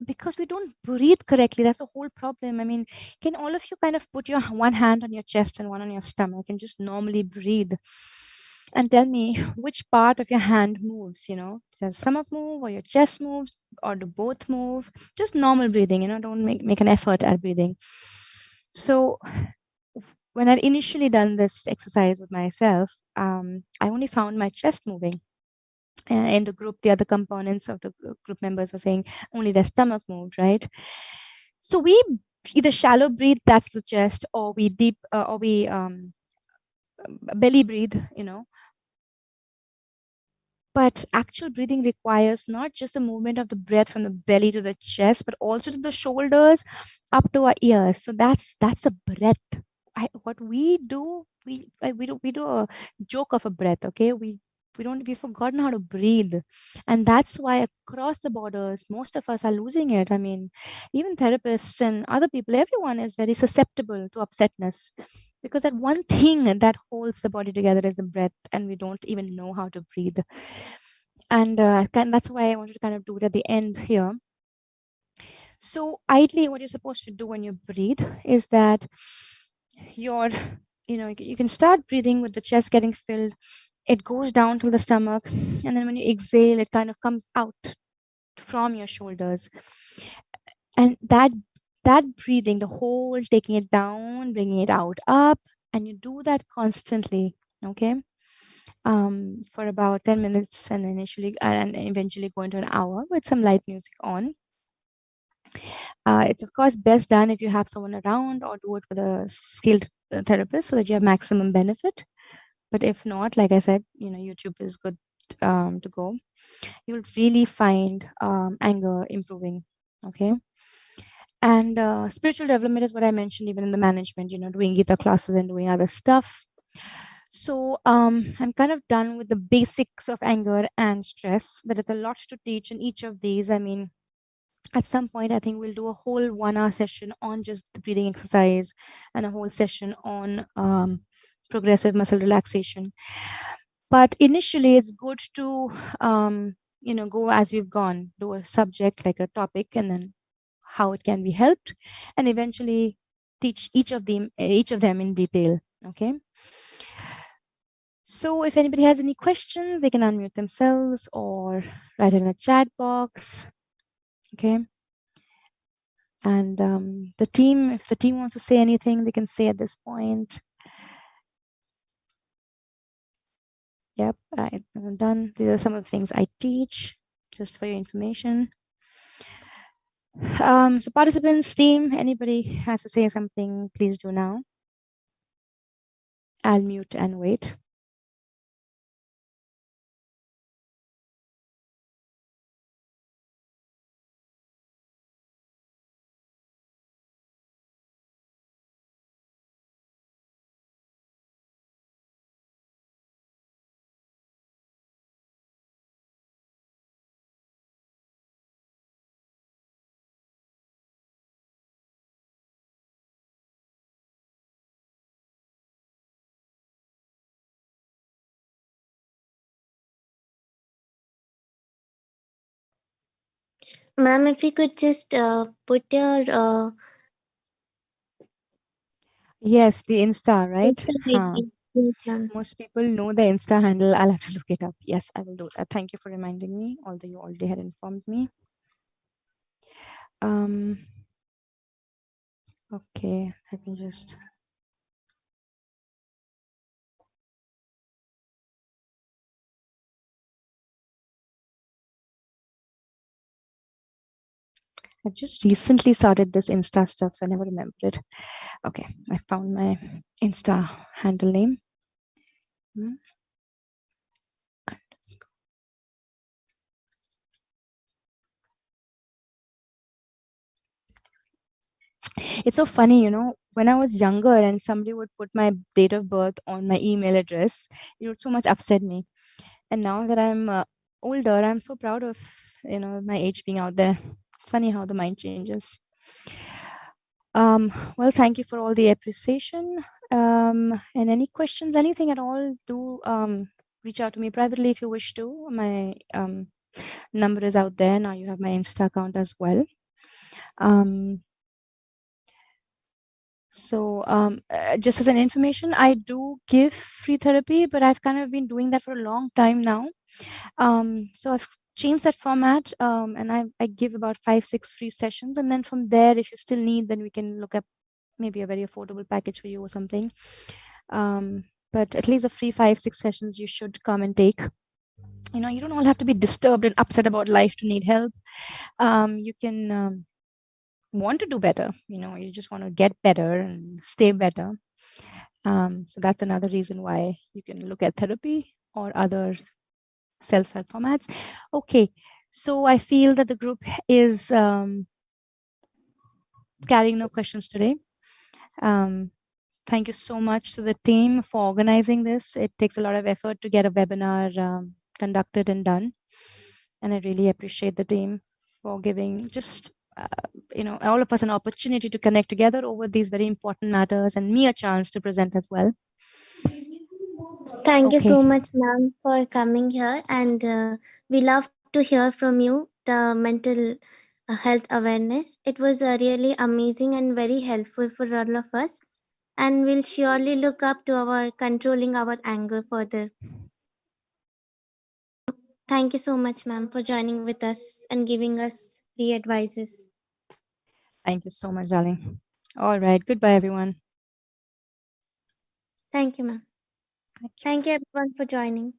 Because we don't breathe correctly. That's the whole problem. I mean, can all of you kind of put your one hand on your chest and one on your stomach and just normally breathe? And tell me which part of your hand moves, does stomach move or your chest moves or do both move? Just normal breathing, don't make an effort at breathing. So when I'd initially done this exercise with myself, I only found my chest moving. In the group, the other components of the group members were saying only their stomach moved, right? So we either shallow breathe, that's the chest, or we deep, or we belly breathe, But actual breathing requires not just the movement of the breath from the belly to the chest, but also to the shoulders up to our ears. So that's a breath. What we do, we do a joke of a breath. Okay, we've forgotten how to breathe, and that's why across the borders, most of us are losing it. I mean, even therapists and other people, everyone is very susceptible to upsetness because that one thing that holds the body together is the breath, and we don't even know how to breathe. And that's why I wanted to kind of do it at the end here. So ideally, what you're supposed to do when you breathe is that you're, you can start breathing with the chest getting filled. It goes down to the stomach, and then when you exhale, it kind of comes out from your shoulders. And that breathing, the whole taking it down, bringing it out, up, and you do that constantly. Okay. For about 10 minutes and eventually go into an hour with some light music on. It's of course best done if you have someone around or do it with a skilled therapist so that you have maximum benefit. But if not, like I said, YouTube is good to go. You'll really find anger improving. Okay. And spiritual development is what I mentioned even in the management, doing Gita classes and doing other stuff. So I'm kind of done with the basics of anger and stress. There is a lot to teach in each of these. I mean, at some point, I think we'll do a whole 1 hour session on just the breathing exercise and a whole session on progressive muscle relaxation. But initially, it's good to, go as we've gone, do a subject like a topic and then how it can be helped, and eventually teach each of them in detail. Okay. So if anybody has any questions, they can unmute themselves or write it in the chat box. Okay. And if the team wants to say anything, they can say at this point. Yep, I'm done. These are some of the things I teach, just for your information. So participants, team, anybody has to say something, please do now. I'll mute and wait. Ma'am, if you could just put your Yes, the Insta, right? Insta ID. Yes, ma'am. Most people know the Insta handle. I'll have to look it up. Yes, I will do that. Thank you for reminding me, although you already had informed me. Okay, let me just. I just recently started this Insta stuff, so I never remembered it. Okay, I found my Insta handle name. It's so funny, when I was younger and somebody would put my date of birth on my email address, it would so much upset me. And now that I'm older, I'm so proud of, my age being out there. It's funny how the mind changes. Well, thank you for all the appreciation. And any questions, anything at all, do reach out to me privately if you wish to. My number is out there. Now you have my Insta account as well. Just as an information, I do give free therapy, but I've kind of been doing that for a long time now. So I've changed that format, and I give about 5-6 free sessions, and then from there, if you still need, then we can look up maybe a very affordable package for you or something. But at least the free 5-6 sessions you should come and take. You don't all have to be disturbed and upset about life to need help. You can want to do better. You just want to get better and stay better. So that's another reason why you can look at therapy or other self-help formats. Okay, so I feel that the group is carrying no questions today. Thank you so much to the team for organizing this. It takes a lot of effort to get a webinar conducted and done. And I really appreciate the team for giving just, all of us an opportunity to connect together over these very important matters, and me a chance to present as well. Thank you Okay. so much, ma'am, for coming here. And we love to hear from you the mental health awareness. It was really amazing and very helpful for all of us. And we'll surely look up to our controlling our anger further. Thank you so much, ma'am, for joining with us and giving us the advices. Thank you so much, darling. All right. Goodbye, everyone. Thank you, ma'am. Thank you. Thank you, everyone, for joining.